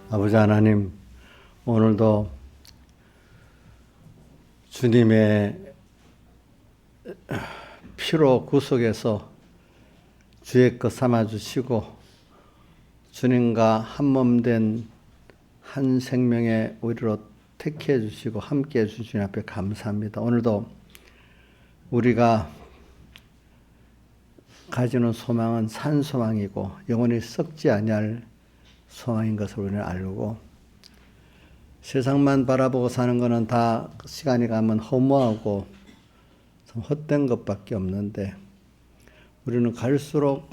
아버지 하나님, 오늘도 주님의 피로 구속해서 주의 것 삼아주시고 주님과 한몸 된 한 생명의 우리로 택해 주시고 함께 해주신 주님 앞에 감사합니다. 오늘도 우리가 가지는 소망은 산 소망이고 영원히 썩지 아니할 소망인 것을 우리는 알고, 세상만 바라보고 사는 것은 다 시간이 가면 허무하고 참 헛된 것밖에 없는데, 우리는 갈수록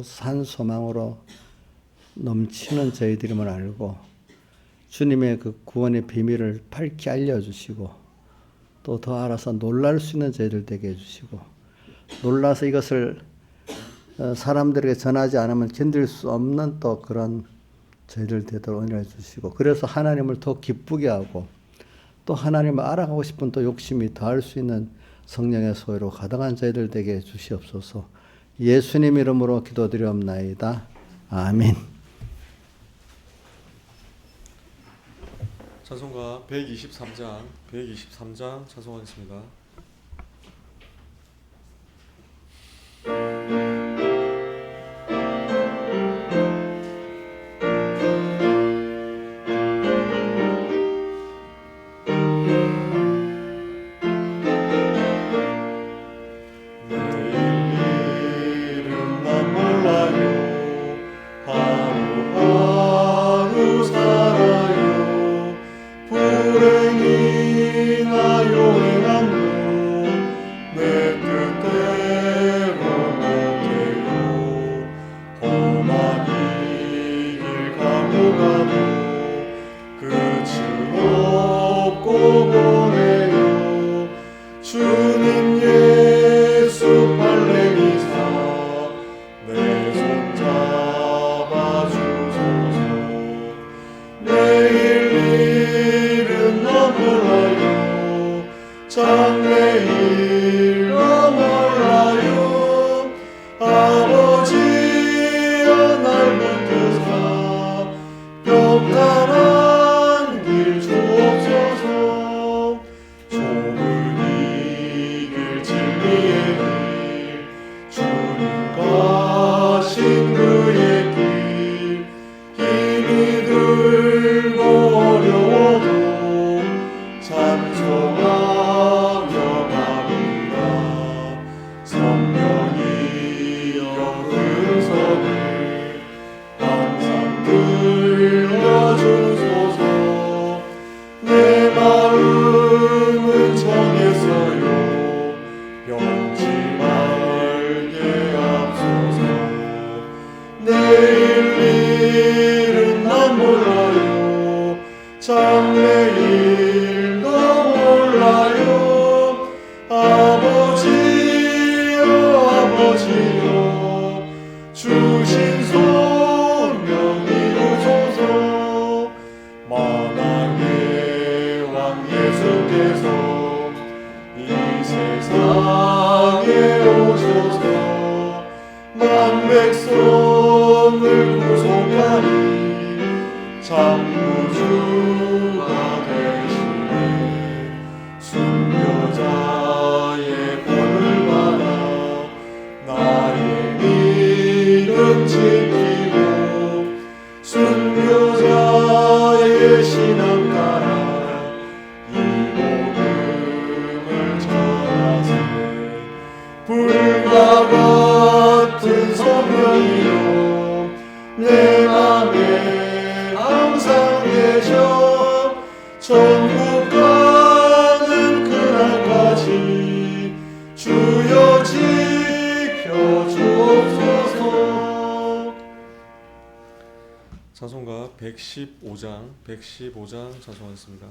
산 소망으로 넘치는 저희들임을 알고 주님의 그 구원의 비밀을 밝히 알려주시고 또 더 알아서 놀랄 수 있는 저희들 되게 해주시고, 놀라서 이것을 사람들에게 전하지 않으면 견딜 수 없는 또 그런 저희들 되도록 은혜해 주시고, 그래서 하나님을 더 기쁘게 하고 또 하나님을 알아가고 싶은 또 욕심이 더할 수 있는 성령의 소유로 가득한 저희들 되게 해 주시옵소서. 예수님 이름으로 기도드리옵나이다. 아멘. 찬송가 123장 찬송하겠습니다. 찬송가 115장 찬송하겠습니다.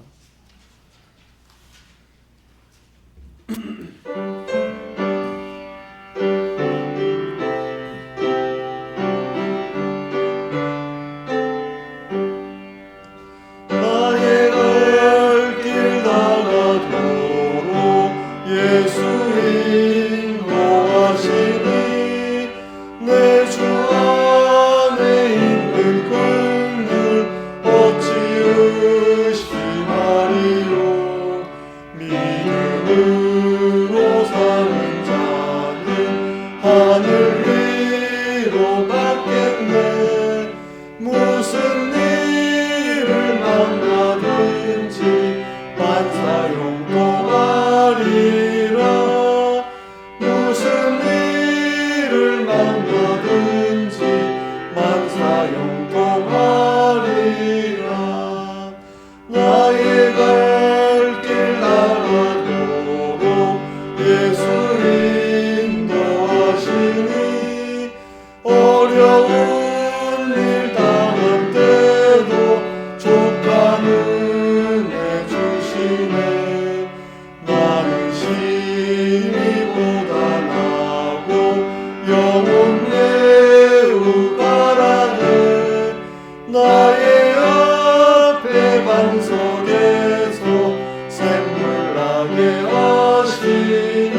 하시네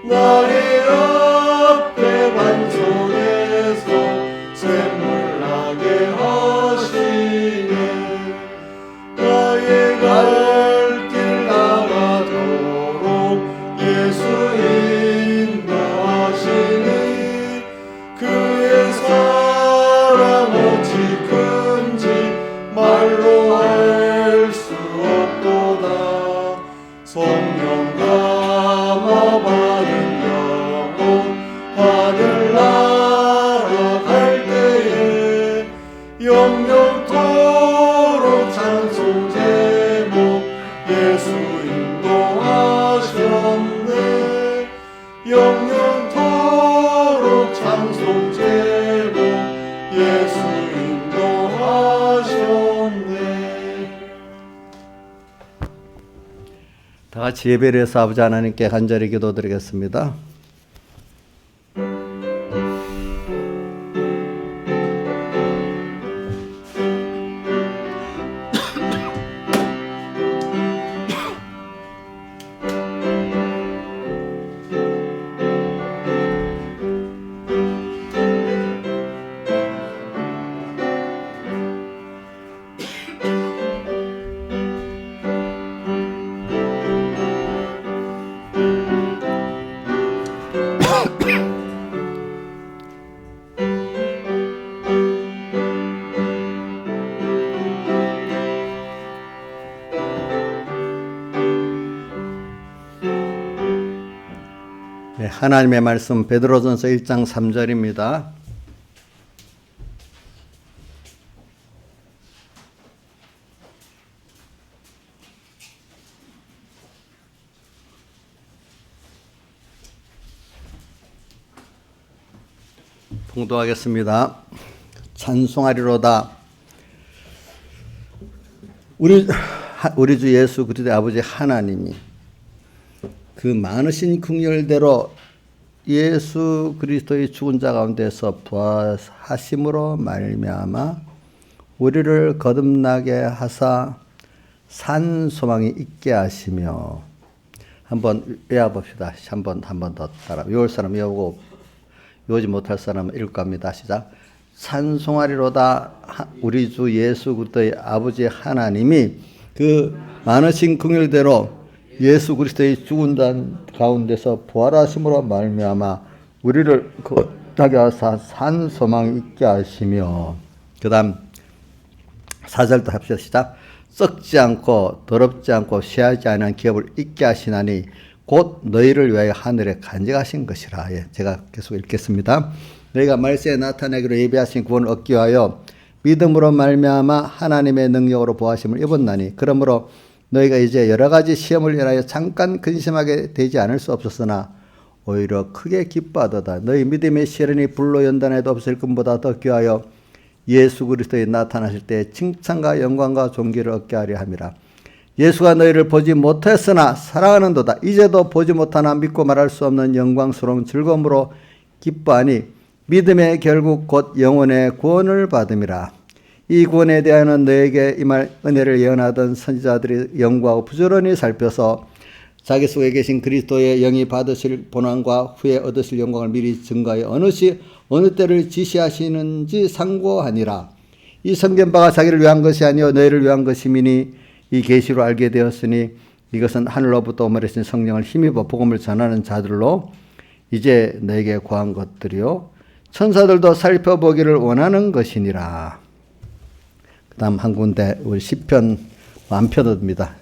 나의 앞에 반석에서 샘물 나게 하시네 나의 갈 길 나가도록 예수 인도하시니 그의 사랑 어찌 큰지 말로 알 수 없도다 성령 감화 받은 영혼 하늘나라 갈 때에 영영토록 찬송 제목 예수 인도하셨네 영영토록 찬송 제목 예수 인도하셨네. 다 같이 예배를 해서 아버지 하나님께 간절히 기도드리겠습니다. 네, 하나님의 말씀 베드로전서 1장 3절입니다. 봉독하겠습니다. 찬송하리로다. 우리 주 예수 그리스도의 아버지 하나님이 그 많으신 긍휼대로 예수 그리스도의 죽은 자 가운데서 부활하심으로 말미암아 우리를 거듭나게 하사 산 소망이 있게 하시며 한번 외워봅시다. 한 번 더 따라 외울 사람 외우고 외우지 못할 사람은 읽을 겁니다. 시작. 찬송하리로다. 우리 주 예수 그리스도의 아버지 하나님이 그 많으신 긍휼대로 예수 그리스도의 죽은 자 가운데서 부활하심으로 말미암아 우리를 거듭나게 하사 산 소망이 있게 하시며 그 다음 4절도 합시다. 시작. 썩지 않고 더럽지 않고 쇠하지 않은 기업을 있게 하시나니 곧 너희를 위하여 하늘에 간직하신 것이라. 예, 제가 계속 읽겠습니다. 너희가 말세에 나타내기로 예비하신 구원을 얻기 위하여 믿음으로 말미암아 하나님의 능력으로 부하심을 입었나니 그러므로 너희가 이제 여러 가지 시험을 인하여 잠깐 근심하게 되지 않을 수 없었으나 오히려 크게 기뻐하도다. 너희 믿음의 시련이 불로 연단해도 없을 것보다 더 귀하여 예수 그리스도에 나타나실 때 칭찬과 영광과 존귀를 얻게 하려 함이라. 예수가 너희를 보지 못했으나 사랑하는도다. 이제도 보지 못하나 믿고 말할 수 없는 영광스러운 즐거움으로 기뻐하니 믿음의 결국 곧 영혼의 구원을 받음이라. 이 구원에 대하여는 너에게 임할 은혜를 예언하던 선지자들이 연구하고 부지런히 살펴서 자기 속에 계신 그리스도의 영이 받으실 본황과 후에 얻으실 영광을 미리 증거하여 어느 때를 지시하시는지 상고하니라. 이 성경바가 자기를 위한 것이 아니요 너희를 위한 것임이니 이 계시로 알게 되었으니 이것은 하늘로부터 오므리신 성령을 힘입어 복음을 전하는 자들로 이제 너에게 구한 것들이요 천사들도 살펴보기를 원하는 것이니라. 그 다음 한 군데 우리 시편 안 펴듭니다.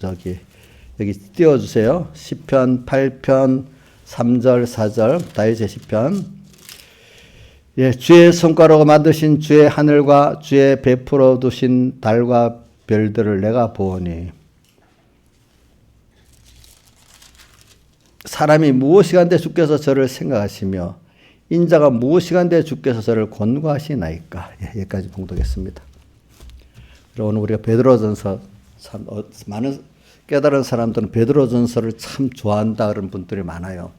여기 띄워주세요. 시편 8편 3절 4절 다윗의 시편. 예, 주의 손가락으로 만드신 주의 하늘과 주의 베풀어 두신 달과 별들을 내가 보오니 사람이 무엇이간데 주께서 저를 생각하시며 인자가 무엇이간데 주께서 저를 권고하시나이까. 예, 여기까지 봉독했습니다. 오늘 우리가 베드로전서 참 많은 깨달은 사람들은 베드로전서를 참 좋아한다 그런 분들이 많아요.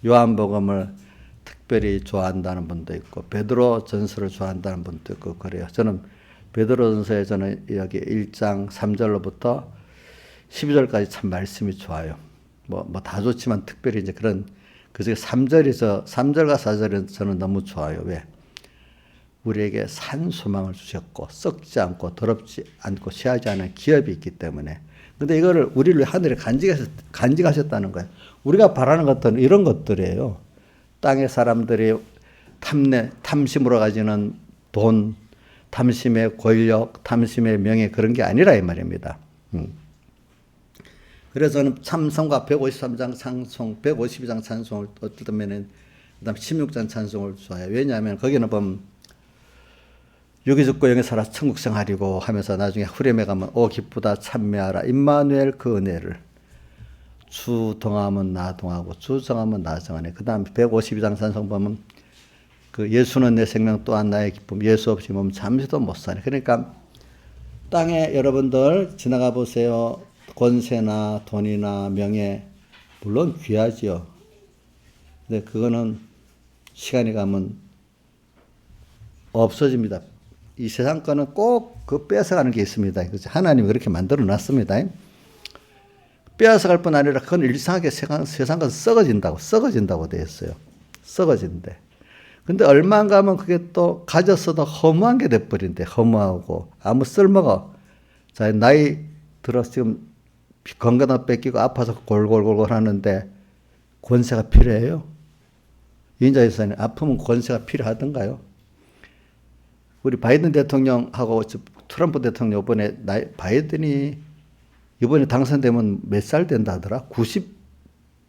요한복음을 특별히 좋아한다는 분도 있고 베드로전서를 좋아한다는 분도 있고 그래요. 저는 베드로전서에 저는 여기 1장 3절로부터 12절까지 참 말씀이 좋아요. 뭐 다 좋지만 특별히 이제 그런 그중에 3절과 4절은 저는 너무 좋아요. 왜? 우리에게 산 소망을 주셨고 썩지 않고 더럽지 않고 쉬하지 않은 기업이 있기 때문에. 근데 이거를 우리를 하늘에 간직하셨다는 거예요. 우리가 바라는 것들은 이런 것들이에요. 땅의 사람들이 탐심으로 가지는 돈, 탐심의 권력, 탐심의 명예 그런 게 아니라 이 말입니다. 그래서 저는 참성과 153장 찬송, 152장 찬송을 어떨 때면은 그다음 16장 찬송을 좋아해요. 왜냐하면 거기는 보면 육이 죽고 영이 살아 천국 생활이고 하면서 나중에 후렴에 가면 오 기쁘다 찬미하라 임마누엘 그 은혜를 주 동함은 나 동하고 주 정함은 나 정하네. 그 다음 152장 찬송 보면 그 예수는 내 생명 또한 나의 기쁨 예수 없이 몸 잠시도 못 사네. 그러니까 땅에 여러분들 지나가 보세요. 권세나 돈이나 명예 물론 귀하지요. 근데 그거는 시간이 가면 없어집니다. 이 세상 거는 꼭 그 뺏어가는 게 있습니다. 하나님이 그렇게 만들어 놨습니다. 빼앗아갈 뿐 아니라 그건 일상하게 세상 것은 썩어진다고 되어 있어요. 썩어진대. 근데 얼마 안 가면 그게 또 가졌어도 허무한 게 돼버린대. 허무하고 아무 쓸모가. 자, 나이 들어서 지금 건강도 뺏기고 아파서 골골골골 하는데 권세가 필요해요? 이인자 여사님, 아프면 권세가 필요하던가요? 우리 바이든 대통령하고 트럼프 대통령 바이든이 이번에 당선되면 몇 살 된다 하더라?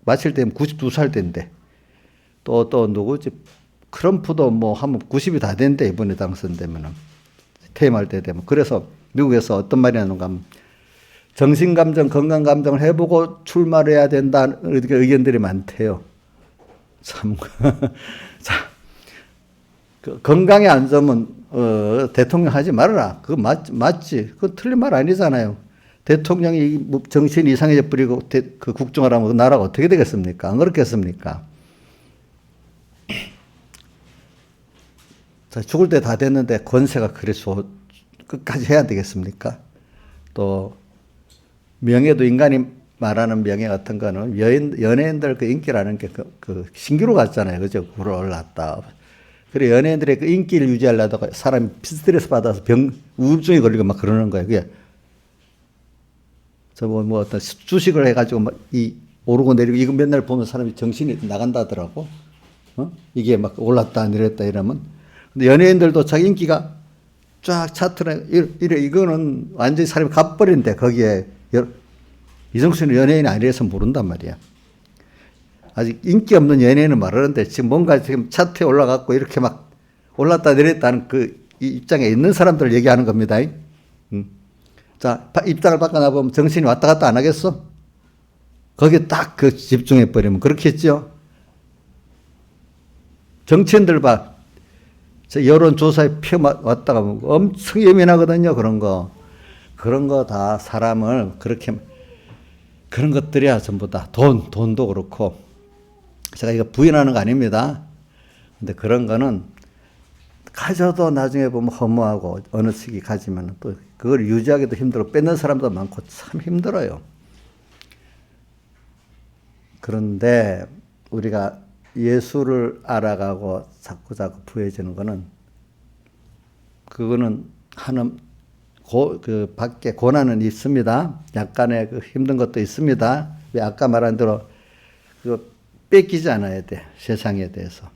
마칠 때면 92살 된대. 또 누구지? 트럼프도 뭐 하면 90이 다 된대, 이번에 당선되면은. 퇴임할 때 되면. 그래서 미국에서 어떤 말이 하는가 하면 정신감정, 건강감정을 해보고 출마를 해야 된다는 의견들이 많대요. 참. 자, 건강에 안 좋으면, 대통령 하지 말아라. 그거 맞지. 그건 틀린 말 아니잖아요. 대통령이 정신이 이상해져 버리고 그 국정을 하면 그 나라가 어떻게 되겠습니까? 안 그렇겠습니까? 자, 죽을 때 다 됐는데 권세가 그래서 끝까지 해야 되겠습니까? 또 명예도 인간이 말하는 명예 같은 거는 연예인들 그 인기라는 게 그 신기루 같잖아요. 그죠? 불어 올랐다. 그래 연예인들의 그 인기를 유지하려다가 사람이 스트레스 받아서 우울증에 걸리고 막 그러는 거예요. 그게 뭐 어떤 주식을 해가지고 막 오르고 내리고 이거 맨날 보면 사람이 정신이 나간다더라고. 이게 막 올랐다 내렸다 이러면. 근데 연예인들도 자기 인기가 쫙 차트에 이거는 완전히 사람이 갚버린데 거기에 이정수는 연예인이 아니라서 모른단 말이야. 아직 인기 없는 연예인은 말하는데 지금 뭔가 지금 차트에 올라갔고 이렇게 막 올랐다 내렸다는 그 입장에 있는 사람들을 얘기하는 겁니다. 자, 입장을 바꿔놔보면 정신이 왔다 갔다 안 하겠어? 거기에 딱 그 집중해버리면 그렇겠죠? 정치인들 봐. 여론조사에 표 왔다가 엄청 예민하거든요, 그런 거. 그런 거 다 사람을 그렇게, 그런 것들이야, 전부 다. 돈도 그렇고. 제가 이거 부인하는 거 아닙니다. 근데 그런 거는 가져도 나중에 보면 허무하고 어느 시기 가지면 또 그걸 유지하기도 힘들고 뺏는 사람도 많고 참 힘들어요. 그런데 우리가 예수를 알아가고 자꾸 부해지는 거는 그거는 하는 그 밖에 고난은 있습니다. 약간의 그 힘든 것도 있습니다. 왜 아까 말한 대로 그 뺏기지 않아야 돼. 세상에 대해서.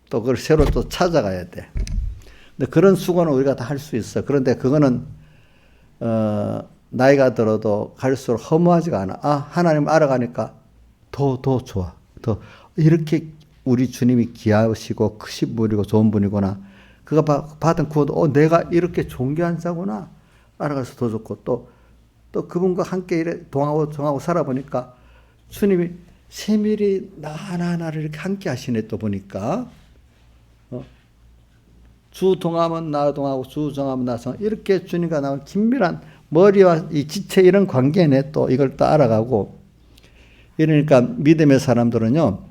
또 그걸 새로 또 찾아가야 돼. 근데 그런 수고는 우리가 다 할 수 있어. 그런데 그거는 나이가 들어도 갈수록 허무하지가 않아. 아, 하나님 알아가니까 더 좋아. 더 이렇게 우리 주님이 귀하시고 크신 분이고 좋은 분이구나. 그가 받은 구원도 내가 이렇게 존귀한 자구나. 알아가서 더 좋고 또 그분과 함께 이래 동하고 살아보니까 주님이 세밀히 나 하나하나를 이렇게 함께 하시네. 또 보니까 주 동하면 나 동하고 주 정하면 나 정하고 이렇게 주님과 나온 긴밀한 머리와 이 지체 이런 관계네. 또 이걸 또 알아가고 이러니까 믿음의 사람들은요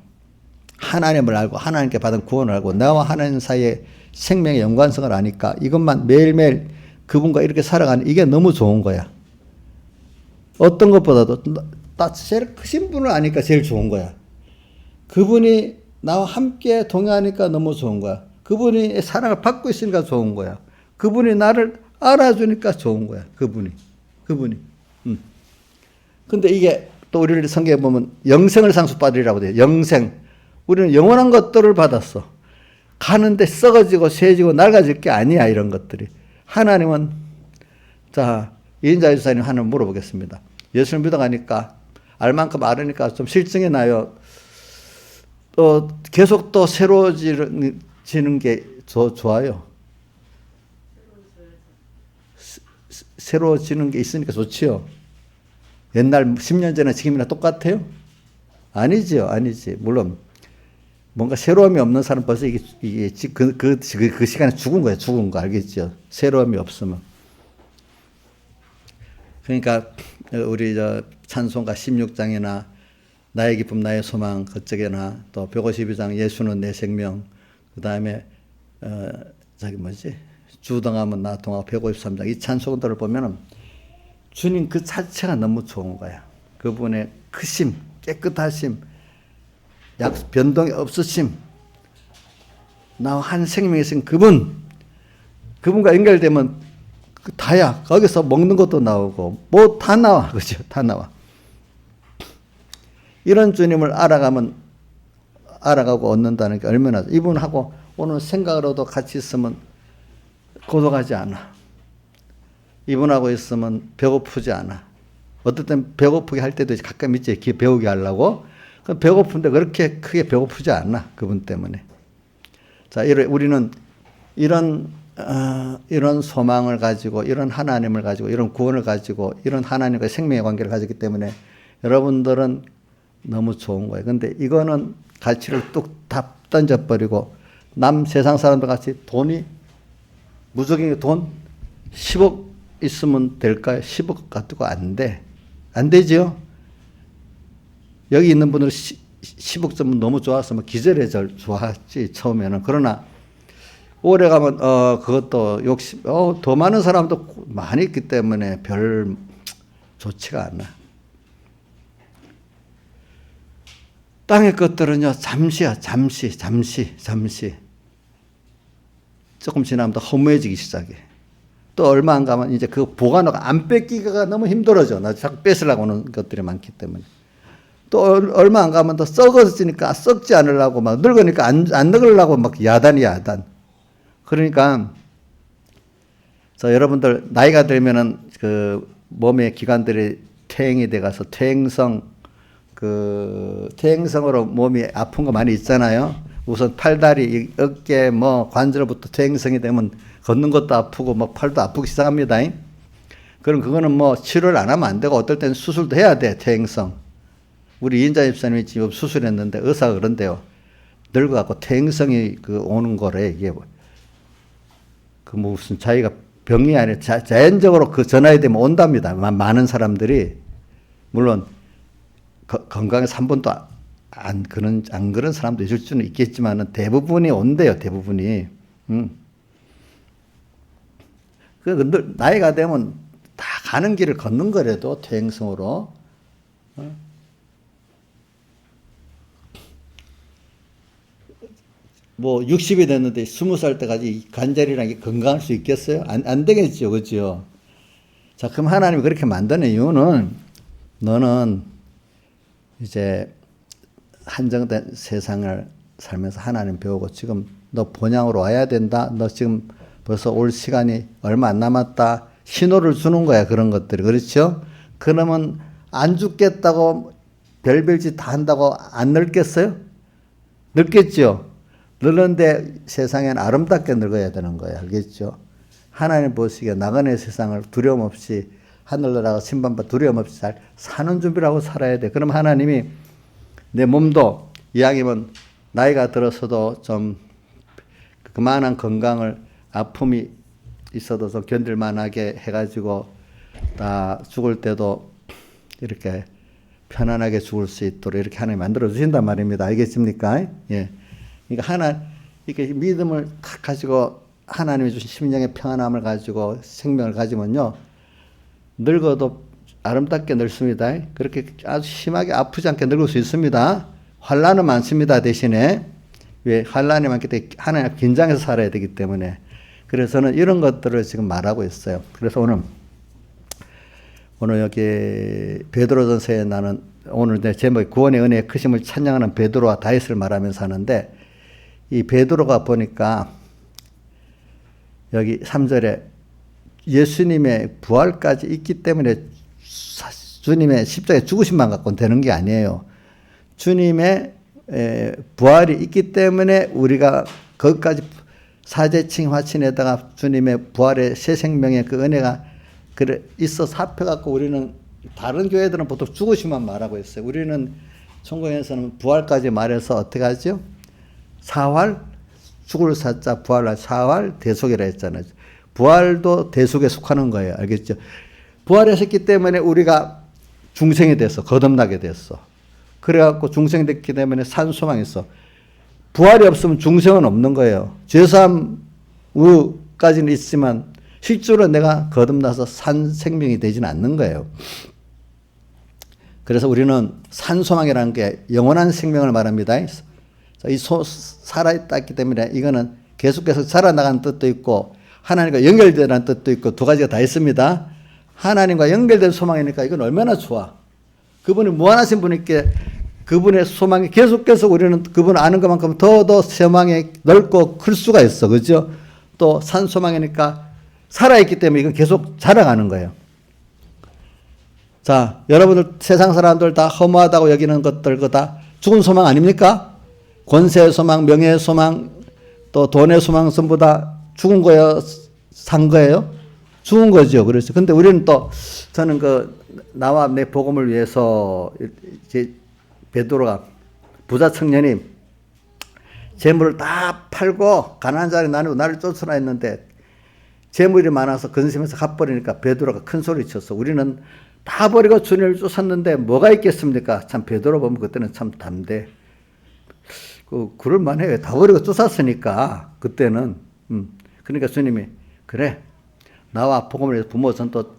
하나님을 알고 하나님께 받은 구원을 알고 나와 하나님 사이에 생명의 연관성을 아니까 이것만 매일매일 그분과 이렇게 살아가는 이게 너무 좋은 거야. 어떤 것보다도 제일 크신 분을 아니까 제일 좋은 거야. 그분이 나와 함께 동행하니까 너무 좋은 거야. 그분이 사랑을 받고 있으니까 좋은 거야. 그분이 나를 알아주니까 좋은 거야. 그분이. 근데 이게 또 우리 성경에 보면 영생을 상속받으리라고 돼요. 영생. 우리는 영원한 것들을 받았어. 가는데 썩어지고 쇠지고 낡아질 게 아니야, 이런 것들이. 하나님은, 자, 이인자 주사님 하나 물어보겠습니다. 예수를 믿어가니까, 알만큼 알으니까 좀 실증이 나요. 또 계속 또 새로워지는 게 좋아요. 새로워지는 게 있으니까 좋지요. 옛날 10년 전에 지금이랑 똑같아요? 아니지요, 아니지. 물론 뭔가 새로움이 없는 사람 벌써 이게 그 시간에 죽은 거예요, 죽은 거 알겠죠? 새로움이 없으면. 그러니까 우리 찬송가 16장이나 나의 기쁨 나의 소망 그쪽에나 또 152장 예수는 내 생명 그 다음에 주동하면 나 동하고 153장 이 찬송들을 보면은 주님 그 자체가 너무 좋은 거야. 그분의 크심, 깨끗하심, 변동이 없으심, 나와 한 생명이 있은 그분과 연결되면 다야. 거기서 먹는 것도 나오고 뭐 다 나와, 그죠? 다 나와. 이런 주님을 알아가고 얻는다는 게 얼마나 이분하고 오늘 생각으로도 같이 있으면 고독하지 않아. 이분하고 있으면 배고프지 않아. 어떨 땐 배고프게 할 때도 가끔 있지. 배우게 하려고. 배고픈데 그렇게 크게 배고프지 않아. 그분 때문에. 자, 우리는 이런 소망을 가지고, 이런 하나님을 가지고, 이런 구원을 가지고, 이런 하나님과 생명의 관계를 가지기 때문에 여러분들은 너무 좋은 거예요. 근데 이거는 가치를 뚝 다 던져버리고, 세상 사람들 같이 돈이, 무적인 돈 10억 있으면 될까요? 10억 가지고 안 돼. 안 되죠? 여기 있는 분들은 10억 쯤은 너무 좋아서 기절해 좋아하지, 처음에는. 그러나, 오래 가면, 그것도 더 많은 사람도 많이 있기 때문에 별 좋지가 않아. 땅의 것들은요, 잠시야, 잠시. 조금 지나면 또 허무해지기 시작해. 또 얼마 안 가면 이제 그 보관하고 안 뺏기기가 너무 힘들어져. 나 자꾸 뺏으려고 하는 것들이 많기 때문에. 또 얼마 안 가면 또 썩어지니까 썩지 않으려고 막 늙으니까 안 늙으려고 막 야단. 그러니까, 여러분들 나이가 들면은 그 몸의 기관들이 퇴행이 돼 가서 퇴행성으로 몸이 아픈 거 많이 있잖아요. 우선 팔다리, 어깨, 관절부터 퇴행성이 되면 걷는 것도 아프고, 팔도 아프기 시작합니다. 그럼 그거는 치료를 안 하면 안 되고, 어떨 때는 수술도 해야 돼, 퇴행성. 우리 이인자 집사님이 지금 수술했는데, 의사가 그런데요. 늙어갖고 퇴행성이 오는 거래, 이게. 무슨 자기가 병이 아니라 자연적으로 전화에 되면 온답니다. 많은 사람들이. 물론, 건강에서 한 번도 안 그런 사람도 있을 수는 있겠지만은 대부분이 온대요, 대부분이. 나이가 되면 다 가는 길을 걷는 거라도 퇴행성으로. 60이 됐는데 20살 때까지 관절이라는 게 건강할 수 있겠어요? 안 되겠죠, 그죠? 자, 그럼 하나님이 그렇게 만드는 이유는 너는 이제 한정된 세상을 살면서 하나님 배우고 지금 너 본향으로 와야 된다. 너 지금 벌써 올 시간이 얼마 안 남았다. 신호를 주는 거야, 그런 것들이. 그렇죠? 그러면 안 죽겠다고 별별 짓 다 한다고 안 늙겠어요? 늙겠죠? 늙는데 세상엔 아름답게 늙어야 되는 거야. 알겠죠? 하나님 보시기에 나그네 세상을 두려움 없이 하늘나라가 신방받 두려움 없이 잘 사는 준비라고 살아야 돼. 그럼 하나님이 내 몸도 이왕이면 나이가 들어서도 좀 그만한 건강을 아픔이 있어도 좀 견딜 만하게 해가지고 다 죽을 때도 이렇게 편안하게 죽을 수 있도록 이렇게 하나님 만들어 주신단 말입니다. 알겠습니까? 예. 그러니까 이렇게 믿음을 탁 가지고 하나님이 주신 심령의 평안함을 가지고 생명을 가지면요. 늙어도 아름답게 늙습니다. 그렇게 아주 심하게 아프지 않게 늙을 수 있습니다. 환란은 많습니다. 대신에 왜 환란이 많기 때문에 하나님 긴장해서 살아야 되기 때문에 그래서 저는 이런 것들을 지금 말하고 있어요. 그래서 오늘 여기 베드로전서에 나는 오늘 내 제목이 구원의 은혜의 크심을 찬양하는 베드로와 다윗을 말하면서 하는데 이 베드로가 보니까 여기 3절에 예수님의 부활까지 있기 때문에 주님의 십자가에 죽으심만 갖고는 되는 게 아니에요. 주님의 부활이 있기 때문에 우리가 거기까지 사제층 화친에다가 주님의 부활의 새 생명의 그 은혜가 그래 있어서 합해갖고 우리는 다른 교회들은 보통 죽으심만 말하고 있어요. 우리는 천국에서는 부활까지 말해서 어떻게 하죠? 사활, 죽을 사자, 부활, 사활, 대속이라 했잖아요. 부활도 대속에 속하는 거예요. 알겠죠? 부활했기 때문에 우리가 중생이 됐어. 거듭나게 됐어. 그래갖고 중생이 됐기 때문에 산 소망이 있어. 부활이 없으면 중생은 없는 거예요. 죄사함까지는 있지만 실제로 내가 거듭나서 산 생명이 되지는 않는 거예요. 그래서 우리는 산 소망이라는 게 영원한 생명을 말합니다. 이 살아있기 때문에 이거는 계속해서 살아나가는 뜻도 있고 하나님과 연결되는 뜻도 있고 두 가지가 다 있습니다. 하나님과 연결된 소망이니까 이건 얼마나 좋아. 그분이 무한하신 분이기에 그분의 소망이 계속해서 우리는 그분 아는 것만큼 더 소망이 넓고 클 수가 있어. 그죠? 또 산 소망이니까 살아있기 때문에 이건 계속 자라가는 거예요. 자, 여러분들 세상 사람들 다 허무하다고 여기는 것들 그거 다 죽은 소망 아닙니까? 권세의 소망, 명예의 소망, 또 돈의 소망 전부 다 죽은 거예요? 산 거예요? 죽은 거죠. 그렇죠. 근데 우리는 또 저는 나와 내 복음을 위해서 이제 베드로가 부자 청년이 재물을 다 팔고 가난한 자리 나누고 나를 쫓으라 했는데 재물이 많아서 근심해서 갚버리니까 베드로가 큰 소리 쳤어. 우리는 다 버리고 주님을 쫓았는데 뭐가 있겠습니까? 참 베드로 보면 그때는 참 담대. 그럴만해. 다 버리고 쫓았으니까 그때는. 그러니까 주님이 그래. 나와 복음을 위해서 부모 전또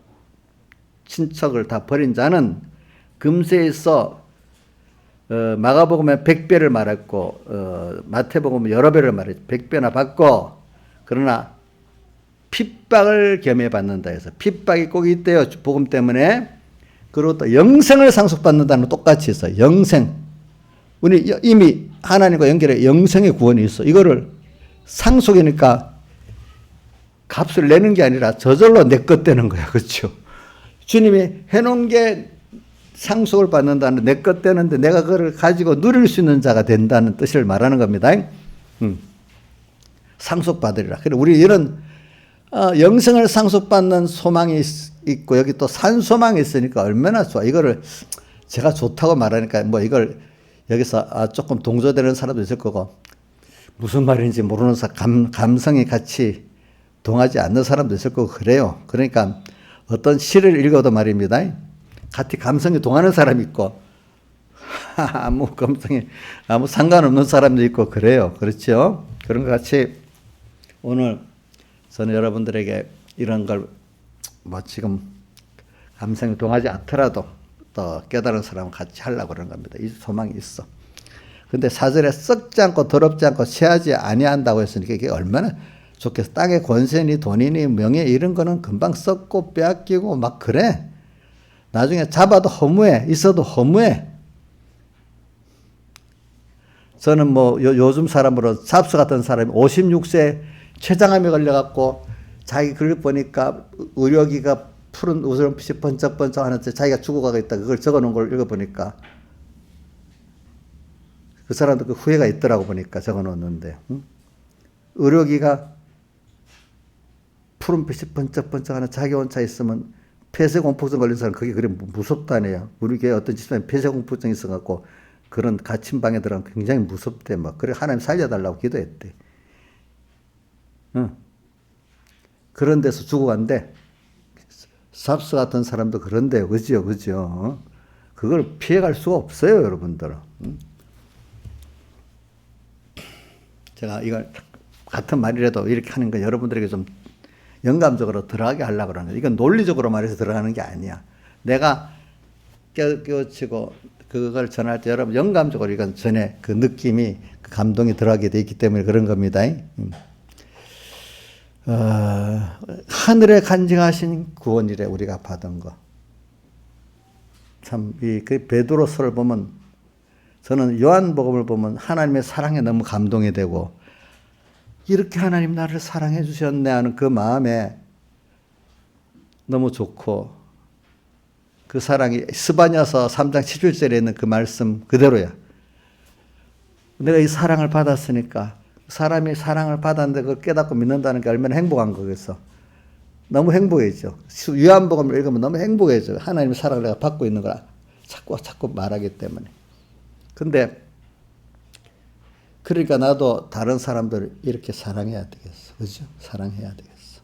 친척을 다 버린 자는 금세에 있어 마가복음에 100배를 말했고 마태복음에 여러 배를 말했죠. 100배나 받고 그러나 핍박을 겸해 받는다 해서 핍박이 꼭 있대요. 복음 때문에. 그리고 또 영생을 상속받는다는 똑같이 있어요. 영생. 우리 이미 하나님과 연결해 영생의 구원이 있어. 이거를 상속이니까 값을 내는 게 아니라 저절로 내 것 되는 거야. 그렇죠? 주님이 해놓은 게 상속을 받는다는 내 것 되는데 내가 그걸 가지고 누릴 수 있는 자가 된다는 뜻을 말하는 겁니다. 상속받으리라. 그래 우리 이런 영생을 상속받는 소망이 있고 여기 또 산 소망이 있으니까 얼마나 좋아. 이거를 제가 좋다고 말하니까 뭐 이걸 여기서 조금 동조되는 사람도 있을 거고 무슨 말인지 모르는 감성이 같이 동하지 않는 사람도 있을 거고 그래요. 그러니까 어떤 시를 읽어도 말입니다. 같이 감성이 동하는 사람이 있고 아무 감성이 아무 상관없는 사람도 있고 그래요. 그렇죠? 그런 것 같이 오늘 저는 여러분들에게 이런 걸 뭐 지금 감성이 동하지 않더라도 또 깨달은 사람은 같이 하려고 그러는 겁니다. 이 소망이 있어. 근데 사절에 썩지 않고 더럽지 않고 쇠하지 아니한다고 했으니까 이게 얼마나 좋겠어. 땅의 권세니 돈이니 명예 이런 거는 금방 썩고 빼앗기고 막 그래. 나중에 잡아도 허무해. 있어도 허무해. 저는 뭐 요즘 사람으로 잡스 같은 사람이 56세 췌장암에 걸려갖고 자기 글을 보니까 의료기가 푸른 우스름빛이 번쩍번쩍 하는데 자기가 죽어가고 있다. 그걸 적어놓은 걸 읽어보니까 그 사람도 그 후회가 있더라고 보니까 적어놓는데 의료기가 푸른빛이 번쩍번쩍하는 자기 혼자 있으면 폐쇄공포증 걸린 사람 그게 그래 무섭다네요. 우리 교회 어떤 집사님 폐쇄공포증 있어갖고 그런 갇힌 방에 들어가면 굉장히 무섭대. 막 그래 하나님 살려달라고 기도했대. 그런 데서 죽어간대. 삽스 같은 사람도 그런데요. 그죠? 그죠? 그걸 피해갈 수가 없어요, 여러분들. 제가 이걸 같은 말이라도 이렇게 하는 거 여러분들에게 좀 영감적으로 들어가게 하려고 그러는 거예요. 이건 논리적으로 말해서 들어가는 게 아니야. 내가 깨우치고 그걸 전할 때 여러분 영감적으로 이건 전에 그 느낌이 그 감동이 들어가게 돼 있기 때문에 그런 겁니다. 하늘에 간증하신 구원이래 우리가 받은 거. 참 이 그 베드로서를 보면 저는 요한복음을 보면 하나님의 사랑에 너무 감동이 되고 이렇게 하나님 나를 사랑해 주셨네 하는 그 마음에 너무 좋고 그 사랑이 스바냐서 3장 17절에 있는 그 말씀 그대로야. 내가 이 사랑을 받았으니까 사람이 사랑을 받았는데 그걸 깨닫고 믿는다는 게 얼마나 행복한 거겠어. 너무 행복해져. 요한복음을 읽으면 너무 행복해져. 하나님의 사랑을 내가 받고 있는 걸 자꾸 말하기 때문에. 근데 그러니까 나도 다른 사람들을 이렇게 사랑해야 되겠어. 그죠? 사랑해야 되겠어.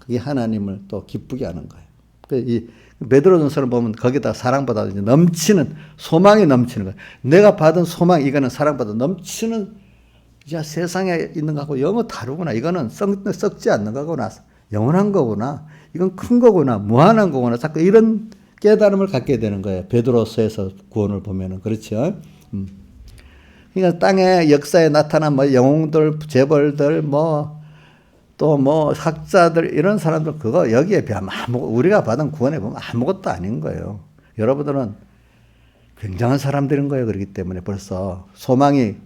그게 하나님을 또 기쁘게 하는 거예요. 이 베드로전서를 보면 거기다 사랑받아 넘치는 소망이 넘치는 거예요. 내가 받은 소망 이거는 사랑받아 넘치는 야 세상에 있는 거하고 영어 다르구나. 이거는 썩지 않는 거구나. 영원한 거구나. 이건 큰 거구나. 무한한 거구나. 자꾸 이런 깨달음을 갖게 되는 거예요. 베드로서에서 구원을 보면은 그렇죠. 그러니까 땅의 역사에 나타난 뭐 영웅들, 재벌들, 또 학자들 이런 사람들 그거 여기에 비하면 우리가 받은 구원에 보면 아무것도 아닌 거예요. 여러분들은 굉장한 사람들인 거예요. 그렇기 때문에 벌써 소망이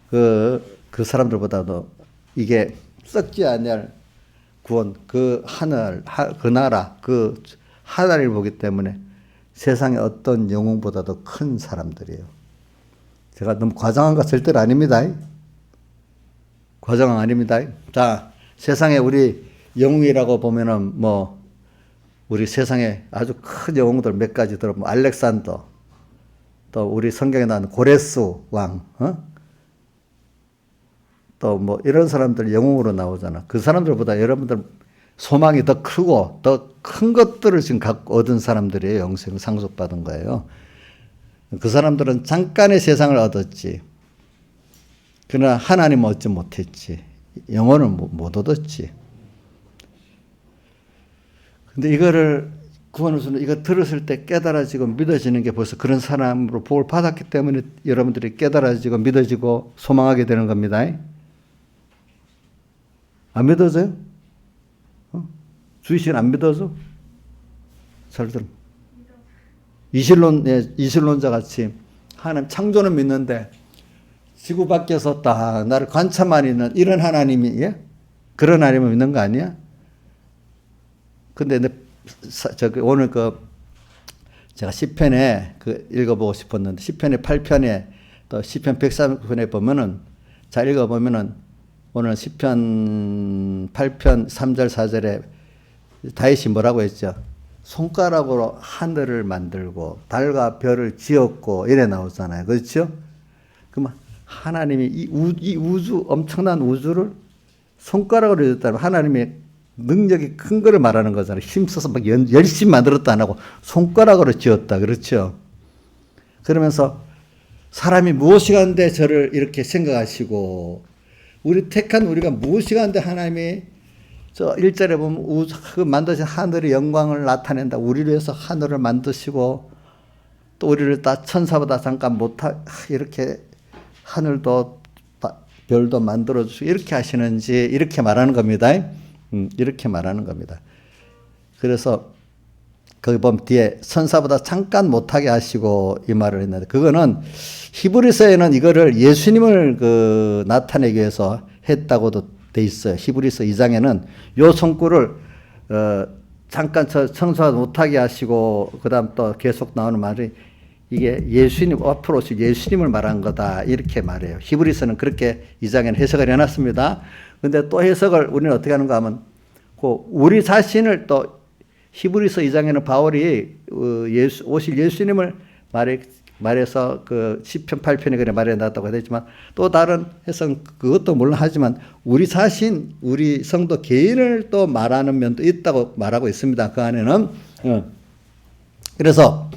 그 사람들보다도 이게 썩지 않을 구원, 그 하늘, 그 나라, 그 하나를 보기 때문에 세상의 어떤 영웅보다도 큰 사람들이에요. 제가 너무 과장한 거 절대로 아닙니다. 과장 아닙니다. 자, 세상에 우리 영웅이라고 보면은 우리 세상에 아주 큰 영웅들 몇 가지 들어보면 알렉산더, 또 우리 성경에 나오는 고레스 왕, 또 이런 사람들 영웅으로 나오잖아. 그 사람들보다 여러분들 소망이 더 크고 더 큰 것들을 지금 갖고 얻은 사람들이에요. 영생 상속받은 거예요. 그 사람들은 잠깐의 세상을 얻었지. 그러나 하나님은 얻지 못했지. 영혼을 못 얻었지. 근데 이거를 구원을 주는 이거 들었을 때 깨달아지고 믿어지는 게 벌써 그런 사람으로 복을 받았기 때문에 여러분들이 깨달아지고 믿어지고 소망하게 되는 겁니다. 안 믿어져요? 주의신 안 믿어져? 잘 들어. 이실론자 같이 하나님 창조는 믿는데 지구 밖에서 딱 나를 관찰만 있는 이런 하나님이 그런 하나님을 믿는 거 아니야? 근데 오늘 제가 시편에 읽어보고 싶었는데 시편의 8편에 또 시편 103편에 보면은 잘 읽어보면은 오늘 시편 8편 3절 4절에 다윗이 뭐라고 했죠? 손가락으로 하늘을 만들고 달과 별을 지었고 이래 나오잖아요. 그렇죠? 그러면 하나님이 이 우주 엄청난 우주를 손가락으로 지었다면 하나님의 능력이 큰 거를 말하는 거잖아요. 힘써서 막 열심히 만들었다 안 하고 손가락으로 지었다. 그렇죠? 그러면서 사람이 무엇이간데 저를 이렇게 생각하시고 우리 택한 우리가 무엇이간데 하나님이 저 1절에 보면 그 만드신 하늘의 영광을 나타낸다. 우리를 위해서 하늘을 만드시고 또 우리를 다 천사보다 잠깐 이렇게 하늘도 별도 만들어주시고 이렇게 하시는지 이렇게 말하는 겁니다. 이렇게 말하는 겁니다. 그래서 거기 보면 뒤에 천사보다 잠깐 못하게 하시고 이 말을 했는데 그거는 히브리서에는 이거를 예수님을 나타내기 위해서 했다고도 돼 있어요. 히브리서 2장에는 요 손구를 잠깐 청소하지 못하게 하시고 그다음 또 계속 나오는 말이 이게 예수님 앞으로 오실 예수님을 말한 거다 이렇게 말해요. 히브리서는 그렇게 2장에는 해석을 해놨습니다. 근데 또 해석을 우리는 어떻게 하는가 하면 우리 자신을 또 히브리서 2장에는 바울이 오실 예수님을 말해서 그 시편 8편에 그래 말해놨다고 했지만 또 다른 해석은 그것도 물론 하지만 우리 자신 우리 성도 개인을 또 말하는 면도 있다고 말하고 있습니다. 그 안에는 그래서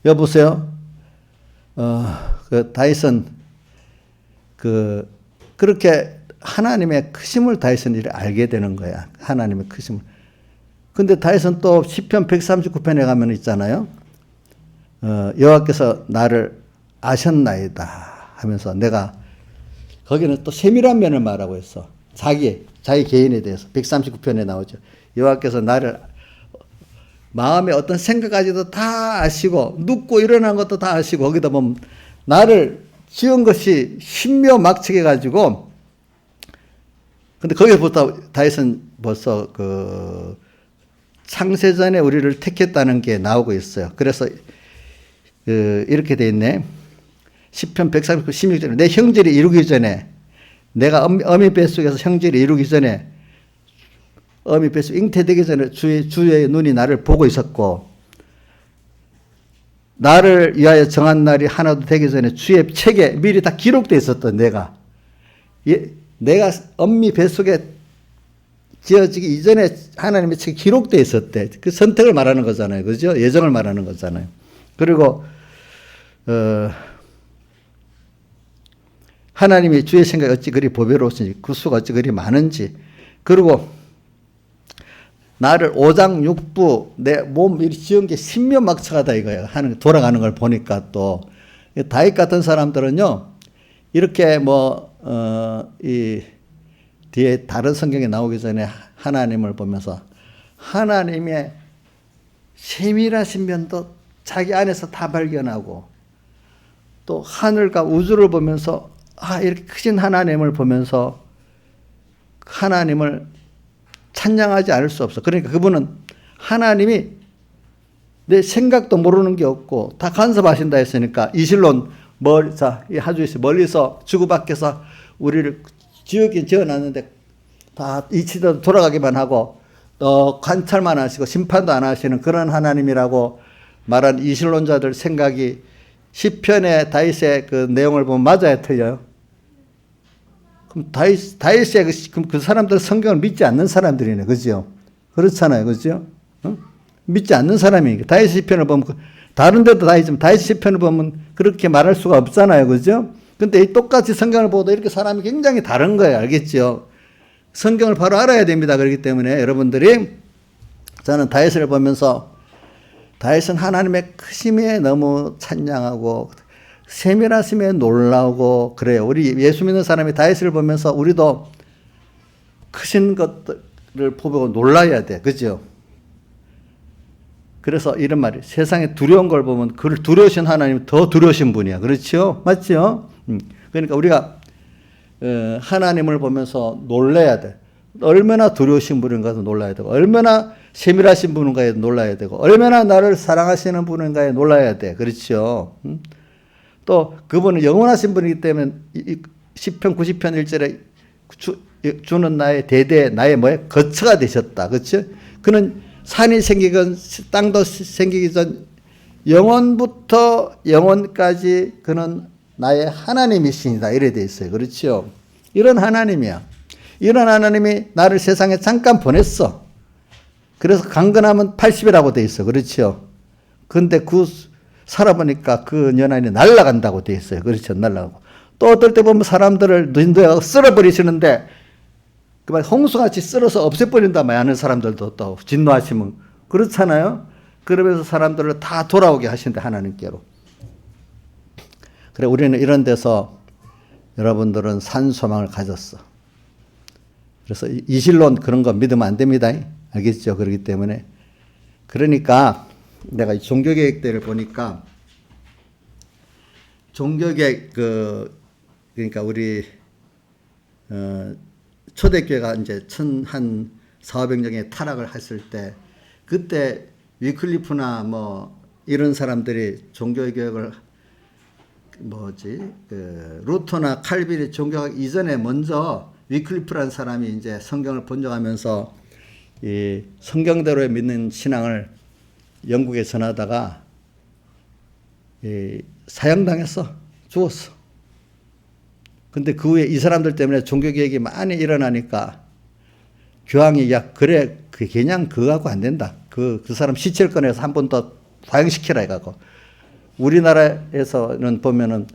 여보세요. 다윗은 그렇게 하나님의 크심을 다윗은 알게 되는 거야. 하나님의 크심을. 근데 다윗은 또 시편 139편에 가면 있잖아요. 여호와께서 나를 아셨나이다 하면서 내가 거기는 또 세밀한 면을 말하고 있어. 자기 개인에 대해서 139편에 나오죠. 여호와께서 나를 마음의 어떤 생각까지도 다 아시고 눕고 일어난 것도 다 아시고 거기다 보면 나를 지은 것이 신묘막측해 가지고 근데 거기서부터 다윗은 벌써 그 창세전에 우리를 택했다는 게 나오고 있어요. 그래서 이렇게 돼 있네. 시편 139, 16절에 내 형질이 이루기 전에 내가 어미 뱃속에서 형질이 이루기 전에 어미 뱃속 잉태되기 전에 주의 눈이 나를 보고 있었고 나를 위하여 정한 날이 하나도 되기 전에 주의 책에 미리 다 기록되어 있었던 내가 엄미 뱃속에 지어지기 이전에 하나님의 책이 기록되어 있었대. 그 선택을 말하는 거잖아요. 그죠? 예정을 말하는 거잖아요. 그리고 하나님이 주의 생각이 어찌 그리 보배로우신지 그 수가 어찌 그리 많은지 그리고 나를 오장육부 내 몸 이렇게 지은 게 신묘막측하다 이거예요. 하는 돌아가는 걸 보니까 또 다윗 같은 사람들은요 이렇게 이 뒤에 다른 성경에 나오기 전에 하나님을 보면서 하나님의 세밀하신 면도 자기 안에서 다 발견하고 또 하늘과 우주를 보면서 이렇게 크신 하나님을 보면서 하나님을 찬양하지 않을 수 없어. 그러니까 그분은 하나님이 내 생각도 모르는 게 없고 다 간섭하신다 했으니까 이실론 이 하주에서 멀리서 주고 밖에서 우리를 지었긴 지어놨는데 다 이치도 돌아가기만 하고 관찰만 하시고 심판도 안 하시는 그런 하나님이라고 말한 이실론자들 생각이 시편의 다윗의 그 내용을 보면 맞아요, 틀려요? 그럼 다윗의 그 사람들은 성경을 믿지 않는 사람들이네, 그죠? 그렇잖아요, 그죠? 믿지 않는 사람이니까 다윗 시편을 보면 다른 데도 다윗이지만 다윗 시편을 보면 그렇게 말할 수가 없잖아요, 그죠? 근데 이 똑같이 성경을 보도 이렇게 사람이 굉장히 다른 거예요, 알겠죠? 성경을 바로 알아야 됩니다. 그렇기 때문에 여러분들이 저는 다윗을 보면서 다윗은 하나님의 크심에 너무 찬양하고 세밀하심에 놀라고 그래요. 우리 예수 믿는 사람이 다윗을 보면서 우리도 크신 것들을 보고 놀라야 돼. 그죠? 그래서 이런 말이 세상에 두려운 걸 보면 그를 두려우신 하나님 더 두려우신 분이야. 그렇죠? 맞죠? 그러니까 우리가 하나님을 보면서 놀라야 돼. 얼마나 두려우신 분인가도 놀라야 되고 얼마나 세밀하신 분인가에 놀라야 되고 얼마나 나를 사랑하시는 분인가에 놀라야 돼. 그렇죠? 또 그분은 영원하신 분이기 때문에 시편 90편 1절에 주는 나의 대대 나의 거처가 되셨다. 그렇죠? 그는 산이 생기건 땅도 생기기 전 영원부터 영원까지 그는 나의 하나님이시니다. 이래 돼 있어요. 그렇죠? 이런 하나님이야. 이런 하나님이 나를 세상에 잠깐 보냈어. 그래서 강건하면 80이라고 돼 있어. 그렇죠? 근데 살아보니까 그 연한이 날아간다고 돼 있어요. 그렇죠? 날아가고. 또 어떨 때 보면 사람들을 인도에 쓸어버리시는데 그만 홍수같이 쓸어서 없애버린다 말 하는 사람들도 또 진노하시면 그렇잖아요. 그러면서 사람들을 다 돌아오게 하신다 하나님께로. 그래 우리는 이런 데서 여러분들은 산소망을 가졌어. 그래서 이실론 그런 거 믿으면 안 됩니다. 알겠죠? 그렇기 때문에 그러니까 내가 종교개혁 때를 보니까 종교개혁 그러니까 우리 초대교회가 이제 한 400명의 타락을 했을 때 그때 위클리프나 이런 사람들이 종교개혁을 루터나 칼빈이 종교학 이전에 먼저 위클리프라는 사람이 이제 성경을 번역하면서 이 성경대로 믿는 신앙을 영국에 전하다가 사형당했어. 죽었어. 근데 그 후에 이 사람들 때문에 종교개혁이 많이 일어나니까 교황이 그래 그냥 그거하고 안 된다. 그 사람 시체를 꺼내서 한 번 더 사형시키라 해가지고 우리나라에서는 보면은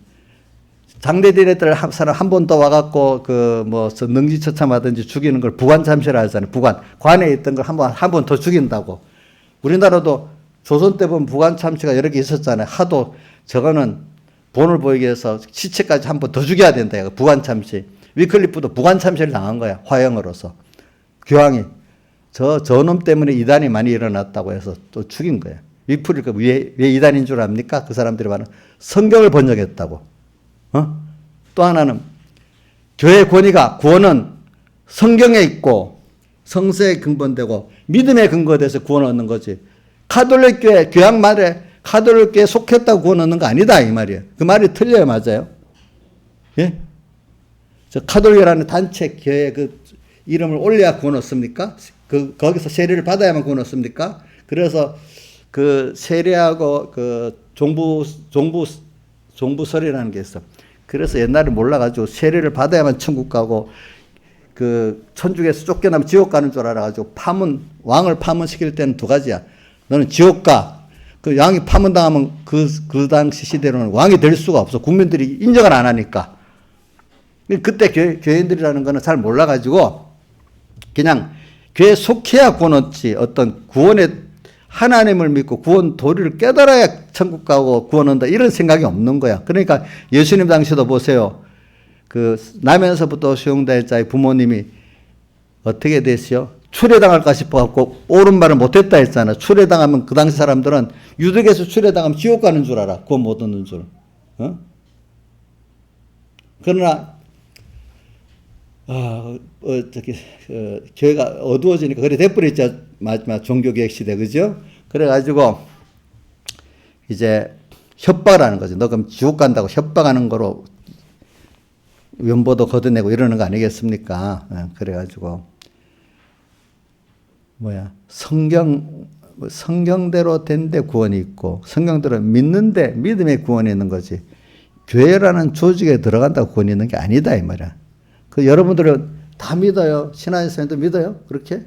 장례디네들 한 사람 한 번 더 와갖고 능지처참하든지 죽이는 걸 부관참시라 하잖아요. 관에 있던 걸 한 번 더 죽인다고. 우리나라도 조선 때 보면 부관참시가 여러 개 있었잖아요. 하도 저거는 본을 보이기 위해서 시체까지 한 번 더 죽여야 된다. 이거 부관참시. 위클리프도 부관참시를 당한 거야. 화형으로서. 교황이 저놈 때문에 이단이 많이 일어났다고 해서 또 죽인 거야. 위클리프 왜 이단인 줄 압니까? 그 사람들이 말하는 성경을 번역했다고. 또 하나는 교회 권위가 구원은 성경에 있고 성서에 근본되고 믿음에 근거돼서 구원 얻는 거지. 가톨릭 교회 교양 말에 가톨릭 교회에 속했다고 구원 얻는 거 아니다 이 말이에요. 그 말이 틀려요. 맞아요? 예? 저 가톨릭이라는 단체 교회 그 이름을 올려야 구원 얻습니까? 거기서 세례를 받아야만 구원 얻습니까? 그래서 그 세례하고 그 종부설이라는 게 있어. 그래서 옛날에 몰라가지고 세례를 받아야만 천국 가고 그 천국에서 쫓겨나면 지옥 가는 줄 알아가지고 왕을 파문시킬 때는 두 가지야. 너는 지옥 가. 그 왕이 파문당하면 그 당시 시대로는 왕이 될 수가 없어. 국민들이 인정을 안 하니까. 그때 교인들이라는 거는 잘 몰라가지고 그냥 교회에 속해야 구원 얻지 어떤 구원의 하나님을 믿고 구원 도리를 깨달아야 천국 가고 구원 얻는다 이런 생각이 없는 거야. 그러니까 예수님 당시도 보세요. 그 나면서부터 수용될 자의 부모님이 어떻게 됐어요? 추례당할까 싶어갖고 옳은 말을 못했다 했잖아. 추례당하면 그 당시 사람들은 유득에서 추례당하면 지옥 가는 줄 알아. 구원 못 얻는 줄. 그러나 교회가 어두워지니까 그래 돼버렸죠. 마지막 종교개혁 시대, 그죠? 그래가지고 이제 협박을 하는 거죠. 너 그럼 지옥 간다고 협박하는 거로 연보도 걷어내고 이러는 거 아니겠습니까? 그래가지고 성경대로 된 데 구원이 있고 성경대로 믿는데 믿음에 구원이 있는 거지. 교회라는 조직에 들어간다고 구원이 있는 게 아니다 이 말이야. 그 여러분들은 다 믿어요. 신앙생활도 믿어요? 그렇게?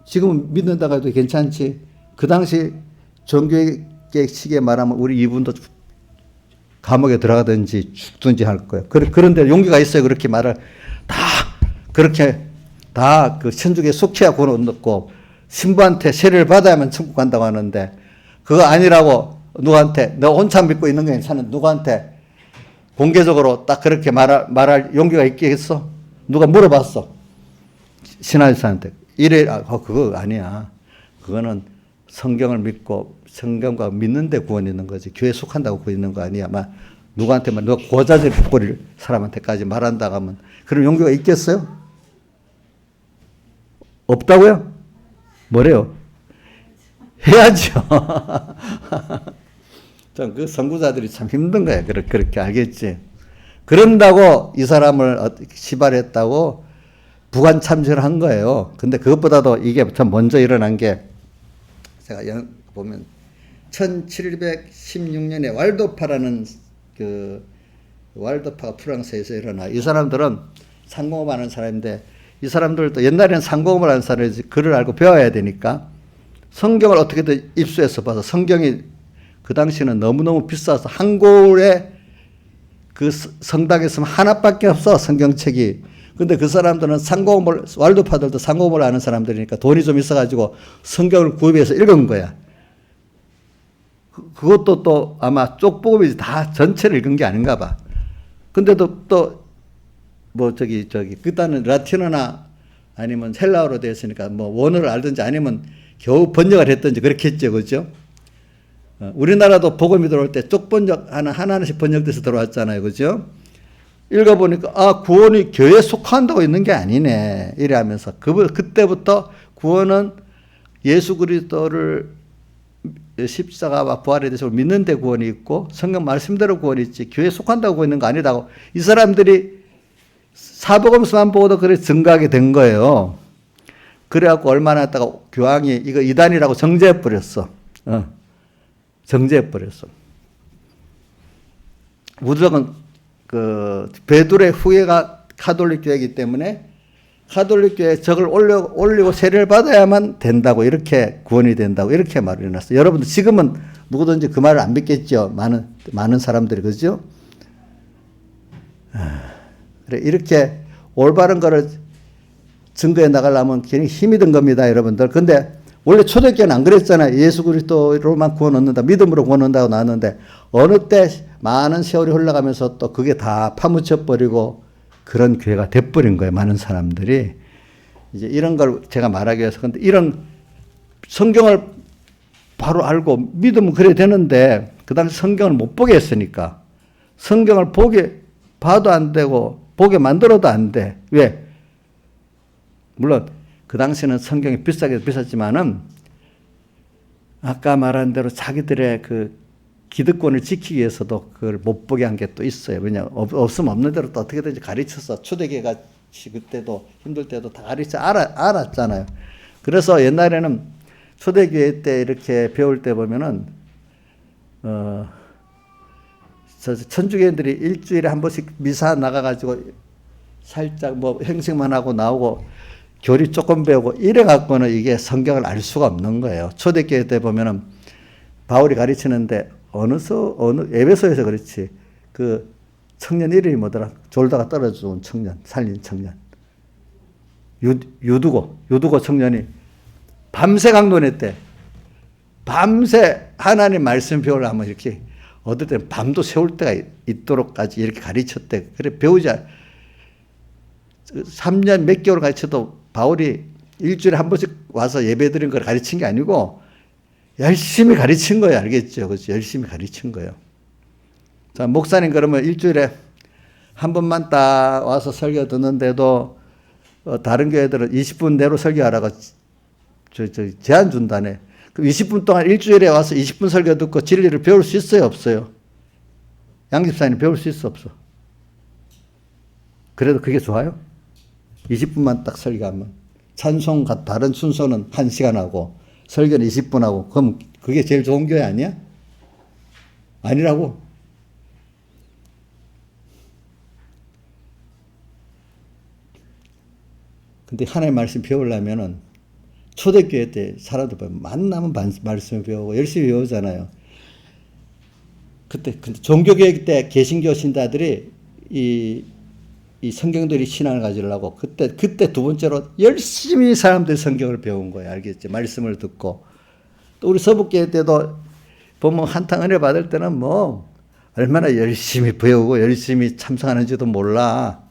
지금은 믿는다고 해도 괜찮지. 그 당시 종교개혁 시기에 말하면 우리 이분도 감옥에 들어가든지 죽든지 할 거예요. 그런데 용기가 있어요. 그렇게 말을 그렇게 다 그 천주교에 속해야 구원 얻고 신부한테 세례를 받아야만 천국 간다고 하는데 그거 아니라고 누구한테 너 혼자 믿고 있는 거 괜찮은 누구한테 공개적으로 딱 그렇게 말할 용기가 있겠어? 누가 물어봤어. 신하사한테. 그거 아니야. 그거는 성경을 믿고 성경과 믿는데 구원이 있는 거지. 교회에 속한다고 구원 있는 거 아니야. 누구한테 누가 고자질 뿌릴 사람한테까지 말한다고 하면 그런 용기가 있겠어요? 없다고요? 뭐래요? 해야죠. 참, 그 선구자들이 참 힘든 거야. 그렇게 알겠지. 그런다고 이 사람을 시발했다고 부관참시를 한 거예요. 근데 그것보다도 이게 참 먼저 일어난 게 제가 보면 1716년에 왈도파라는 그 왈도파가 프랑스에서 일어나. 이 사람들은 상공업 하는 사람인데 이 사람들도 옛날에는 상공업을 하는 사람이지 글을 알고 배워야 되니까 성경을 어떻게든 입수해서 봐서 성경이 그 당시는 너무너무 비싸서 한 골에 그 성당에 있으면 하나밖에 없어 성경책이. 근데 그 사람들은 상공업을 왈도파들도 상공업을 하는 사람들이니까 돈이 좀 있어가지고 성경을 구입해서 읽은 거야. 그것도 또 아마 쪽보급이지 다 전체를 읽은 게 아닌가 봐. 근데도 또 그다는 라틴어나 아니면 헬라어로 되어 있으니까 원어를 알든지 아니면 겨우 번역을 했든지 그렇겠죠, 그죠? 우리나라도 복음이 들어올 때 쪽 번역 하나씩 번역돼서 들어왔잖아요, 그죠? 읽어보니까 구원이 교회에 속한다고 있는 게 아니네 이래 하면서 그때부터 구원은 예수 그리스도를 십자가와 부활에 대해서 믿는 데 구원이 있고 성경 말씀대로 구원이 있지 교회에 속한다고 있는 거 아니라고 이 사람들이 사복음서만 보고도 그래 증거하게 된 거예요. 그래갖고 얼마나 했다가 교황이 이거 이단이라고 정죄해버렸어. 정죄해버렸어. 무조건 베드로의 후예가 가톨릭 교회이기 때문에 가톨릭 교회에 적을 올리고 세례를 받아야만 된다고 이렇게 구원이 된다고 이렇게 말을 해놨어요. 여러분들 지금은 누구든지 그 말을 안 믿겠죠. 많은 사람들이, 그죠? 그래, 이렇게 올바른 거를 증거해 나가려면 괜히 힘이 든 겁니다, 여러분들. 근데 원래 초대교회는 안 그랬잖아요. 예수 그리스도로만 구원 얻는다, 믿음으로 구원 얻는다고 나왔는데, 어느 때 많은 세월이 흘러가면서 또 그게 다 파묻혀버리고 그런 교회가 돼버린 거예요, 많은 사람들이. 이제 이런 걸 제가 말하기 위해서. 근데 이런 성경을 바로 알고 믿으면 그래야 되는데, 그 당시 성경을 못 보게 했으니까. 성경을 봐도 안 되고, 보게 만들어도 안 돼. 왜? 물론, 그 당시에는 성경이 비싸게 비쌌지만은, 아까 말한 대로 자기들의 그 기득권을 지키기 위해서도 그걸 못 보게 한 게 또 있어요. 왜냐, 없으면 없는 대로 또 어떻게든지 가르쳐서, 초대교회가 그때도 힘들 때도 다 알았잖아요. 그래서 옛날에는 초대교회 때 이렇게 배울 때 보면은, 천주교인들이 일주일에 한 번씩 미사 나가가지고 살짝 뭐 행식만 하고 나오고 교리 조금 배우고 이래 갖고는 이게 성경을 알 수가 없는 거예요. 초대교회 때 보면은 바울이 가르치는데 어느 에베소에서 그렇지. 그 청년 이름이 뭐더라? 졸다가 떨어져 온 청년, 살린 청년. 유두고 청년이 밤새 강론했대. 밤새 하나님 말씀 배우려면 이렇게 어떨 때는 밤도 세울 때가 있도록까지 이렇게 가르쳤대. 그래 배우자. 3년 몇 개월 가르쳐도 바울이 일주일에 한 번씩 와서 예배 드린 걸 가르친 게 아니고 열심히 가르친 거예요. 알겠죠? 그렇죠? 열심히 가르친 거예요. 자, 목사님 그러면 일주일에 한 번만 딱 와서 설교 듣는데도 다른 교회들은 20분 내로 설교하라고 제한 준다네. 그럼 20분 동안 일주일에 와서 20분 설교 듣고 진리를 배울 수 있어요? 없어요? 양 집사님 배울 수 있어? 없어? 그래도 그게 좋아요? 20분만 딱 설교하면. 찬송과 다른 순서는 1시간 하고 설교는 20분 하고 그럼 그게 제일 좋은 교회 아니야? 아니라고? 근데 하나님의 말씀 배우려면은 초대교회 때 사람들 보면 만나면 말씀을 배우고 열심히 배우잖아요. 근데 종교교육 때 개신교 신자들이 이 성경들이 신앙을 가지려고 그때 두 번째로 열심히 사람들이 성경을 배운 거예요. 알겠죠? 말씀을 듣고. 또 우리 서북교회 때도 보면 한탕 은혜 받을 때는 뭐 얼마나 열심히 배우고 열심히 참석하는지도 몰라.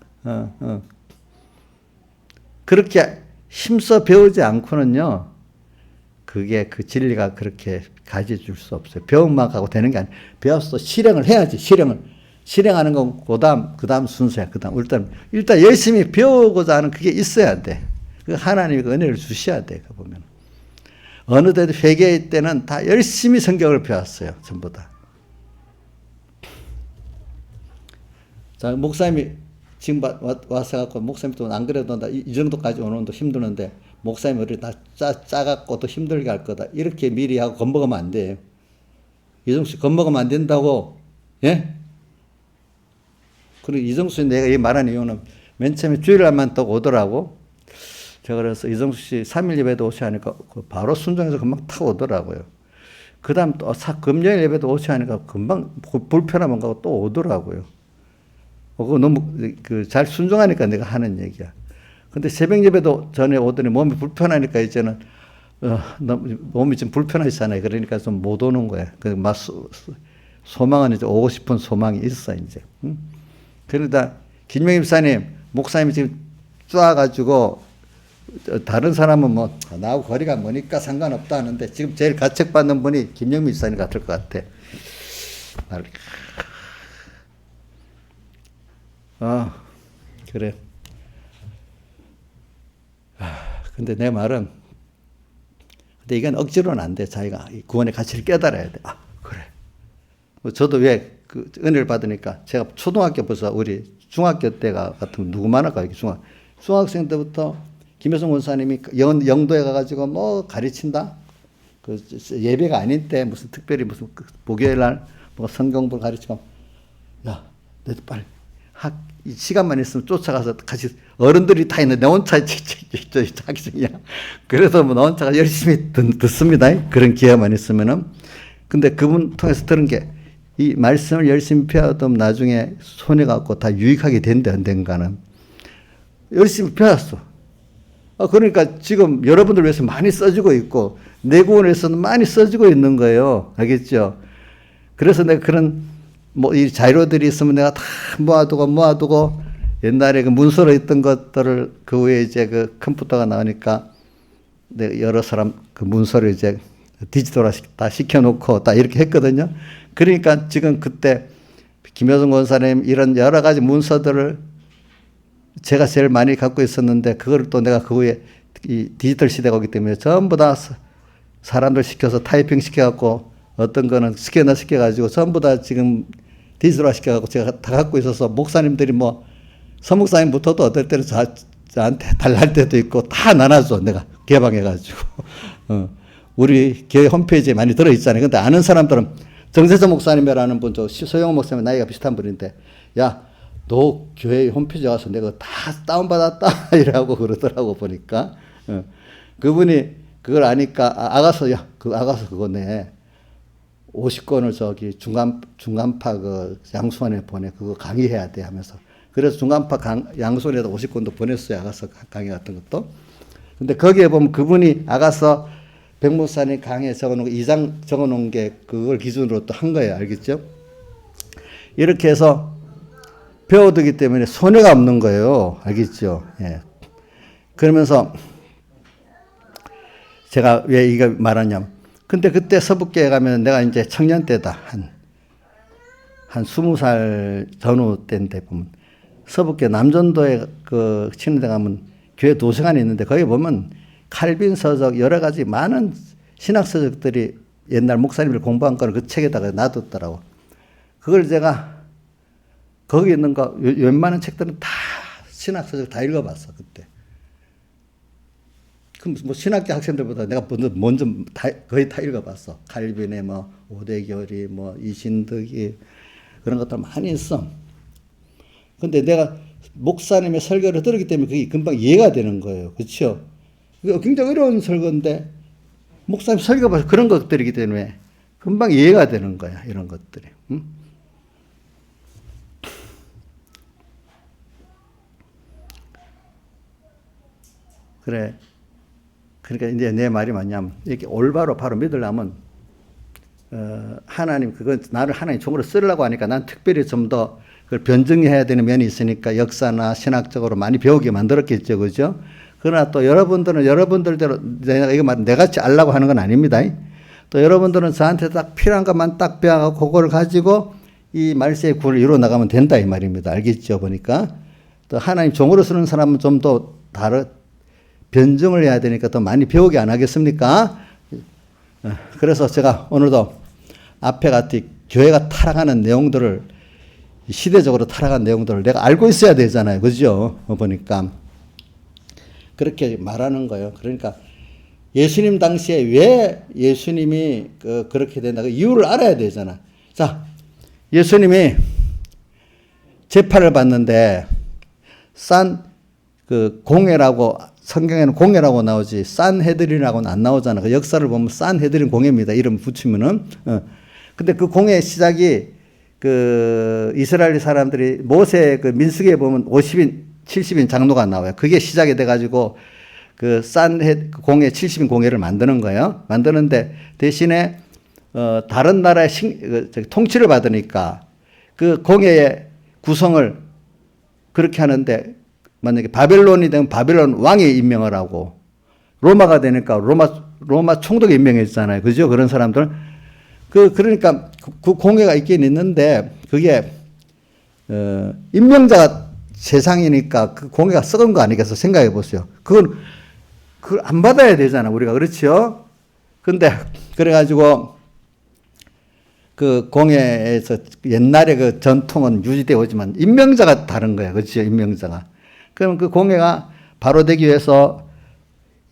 그렇게 힘써 배우지 않고는요, 그게 그 진리가 그렇게 가져줄 수 없어요. 배움만 하고 되는 게 아니에요. 배워서 실행을 해야지, 실행하는 건 그 다음 순서야. 일단 열심히 배우고자 하는 그게 있어야 돼. 그 하나님이 그 은혜를 주셔야 돼. 그 보면. 어느 때도 회개할 때는 다 열심히 성경을 배웠어요. 전부 다. 자, 목사님이 지금 와서 갖고 목사님 또 안 그래도 이 정도까지 오는 도 힘드는데 목사님 우리 다 짜갖고 또 힘들게 할 거다. 이렇게 미리 하고 겁먹으면 안 돼요. 이정수 겁먹으면 안 된다고. 예? 그리고 이정수 씨 내가 이 말한 이유는 맨 처음에 주일날만 또 오더라고. 제가 그래서 이정수 씨 3일 예배도 오셔야 하니까 바로 순종해서 금방 타고 오더라고요. 그 다음 또 금요일 예배도 오셔야 하니까 금방 불편하면 가고 또 오더라고요. 그거 너무 잘 순종하니까 내가 하는 얘기야. 근데 새벽 예배도 전에 오더니 몸이 불편하니까 이제는 몸이 좀 불편하잖아요. 그러니까 좀 못 오는 거야. 소망은 이제 오고 싶은 소망이 있어 이제. 응? 그러다 김명희 집사님, 목사님이 지금 쏴가지고 다른 사람은 뭐 나하고 거리가 머니까 상관없다 하는데 지금 제일 가책받는 분이 김영미 집사님 같을 것 같아. 그래. 근데 내 말은, 근데 이건 억지로는 안 돼. 자기가 구원의 가치를 깨달아야 돼. 그래. 저도 왜 그 은혜를 받으니까 제가 초등학교 벌써 우리 중학교 때가 같으면 누구 많을까? 중학생 때부터 김효성 권사님이 영도에 가가지고 뭐 가르친다? 그 예배가 아닌 때 무슨 특별히 무슨 목요일 날 뭐 성경도 가르치고, 야, 너도 빨리 시간만 있으면 쫓아가서 같이 어른들이 다 있는데 내 혼자 자기성이야. 그래서 뭐 나 혼자가 열심히 듣습니다. 그런 기회만 있으면은. 근데 그분 통해서 들은 게 이 말씀을 열심히 배워도 나중에 손해 갖고 다 유익하게 된다 언젠가는. 열심히 배웠어. 그러니까 지금 여러분들 위해서 많이 써지고 있고 내 구원에서는 많이 써지고 있는 거예요. 알겠죠? 그래서 내가 그런 뭐 이 자료들이 있으면 내가 다 모아두고 옛날에 그 문서로 있던 것들을 그 후에 이제 그 컴퓨터가 나오니까 내가 여러 사람 그 문서를 이제 디지털화 다 시켜놓고 다 이렇게 했거든요. 그러니까 지금 그때 김효성 권사님 이런 여러 가지 문서들을 제가 제일 많이 갖고 있었는데 그걸 또 내가 그 후에 이 디지털 시대가 오기 때문에 전부 다 사람들 시켜서 타이핑 시켜갖고 어떤 거는 스캐너 시켜가지고 전부 다 지금 디지털화 시켜갖고 제가 다 갖고 있어서 목사님들이 뭐 서목사님부터도 어떨 때는 저한테 달랄 때도 있고 다 나눠줘. 내가 개방해가지고. 우리 교회 홈페이지에 많이 들어있잖아요. 근데 아는 사람들은 정세서 목사님이라는 분, 저 소영 목사님 나이가 비슷한 분인데, 야, 너 교회 홈페이지에 가서 내가 다 다운받았다. 이라고 그러더라고 보니까. 그분이 그걸 아니까, 아가서, 야, 아가서 그거네. 50권을 저기 중간파 그 양수원에 보내. 그거 강의해야 돼 하면서. 그래서 중간파 양수원에다 50권도 보냈어요. 아가서 강의 같은 것도. 근데 거기에 보면 그분이 아가서 백목사님 강의에 적어놓은 거, 2장 적어놓은 게 그걸 기준으로 또 한 거예요. 알겠죠? 이렇게 해서 배워두기 때문에 손해가 없는 거예요. 알겠죠? 예. 그러면서 제가 왜 이거 말하냐면, 근데 그때 서북교에 가면 내가 이제 청년 때다. 한 20살 전후 때인데 보면 서북교 남전도에 그 치는 데 가면 교회 도서관이 있는데 거기 보면 칼빈 서적 여러 가지 많은 신학 서적들이 옛날 목사님들 공부한 거를 그 책에다가 놔뒀더라고. 그걸 제가 거기 있는 거 웬만한 책들은 다 신학 서적 다 읽어봤어 그때. 그럼 뭐 신학교 학생들보다 내가 먼저 거의 다 읽어봤어. 칼빈의 뭐 오대결이 뭐 이신득이 그런 것들 많이 있어. 근데 내가 목사님의 설교를 들었기 때문에 그게 금방 이해가 되는 거예요. 그렇죠? 굉장히 어려운 설교인데 목사님 설교가 그런 것들이기 때문에 금방 이해가 되는 거야. 이런 것들이. 응? 그래. 그러니까 이제 내 말이 뭐냐면 이렇게 올바로 바로 믿으려면 하나님 그건 나를 하나님 종으로 쓰려고 하니까 난 특별히 좀 더 그걸 변증해야 되는 면이 있으니까 역사나 신학적으로 많이 배우게 만들었겠죠. 그죠? 그러나 또 여러분들은 여러분들대로 내같이 알라고 하는 건 아닙니다. 또 여러분들은 저한테 딱 필요한 것만 딱 배워가고 그걸 가지고 이 말세의 구원을 이루어 나가면 된다 이 말입니다. 알겠죠? 보니까 또 하나님 종으로 쓰는 사람은 좀 더 변증을 해야 되니까 더 많이 배우게 안 하겠습니까? 그래서 제가 오늘도 앞에 같이 교회가 타락하는 내용들을 시대적으로 타락한 내용들을 내가 알고 있어야 되잖아요. 그죠? 보니까. 그렇게 말하는 거예요. 그러니까 예수님 당시에 왜 예수님이 그렇게 된다. 그 이유를 알아야 되잖아. 자, 예수님이 재판을 받는데 그 공회라고 성경에는 공회라고 나오지 산헤드린이라고는 안 나오잖아. 그 역사를 보면 산헤드린 공회입니다. 이름 붙이면은. 근데 그 공회 시작이 그 이스라엘 사람들이 모세 그 민수기에 보면 50인 70인 장로가 나와요. 그게 시작이 돼가지고 그 공회 70인 공회를 만드는 거예요. 만드는데 대신에 다른 나라의 통치를 받으니까 그 공회의 구성을 그렇게 하는데 만약에 바벨론이 되면 바벨론 왕이 임명을 하고 로마가 되니까 로마 총독이 임명했잖아요. 그죠? 그런 사람들은 그러니까 그 공회가 있긴 있는데 그게 임명자가 세상이니까 그 공회가 썩은 거 아니겠어? 생각해 보세요. 그걸 안 받아야 되잖아, 우리가. 그렇죠? 근데, 그래가지고, 그 공회에서 옛날에 그 전통은 유지되어 오지만 임명자가 다른 거야. 그렇죠? 임명자가. 그럼 그 공회가 바로 되기 위해서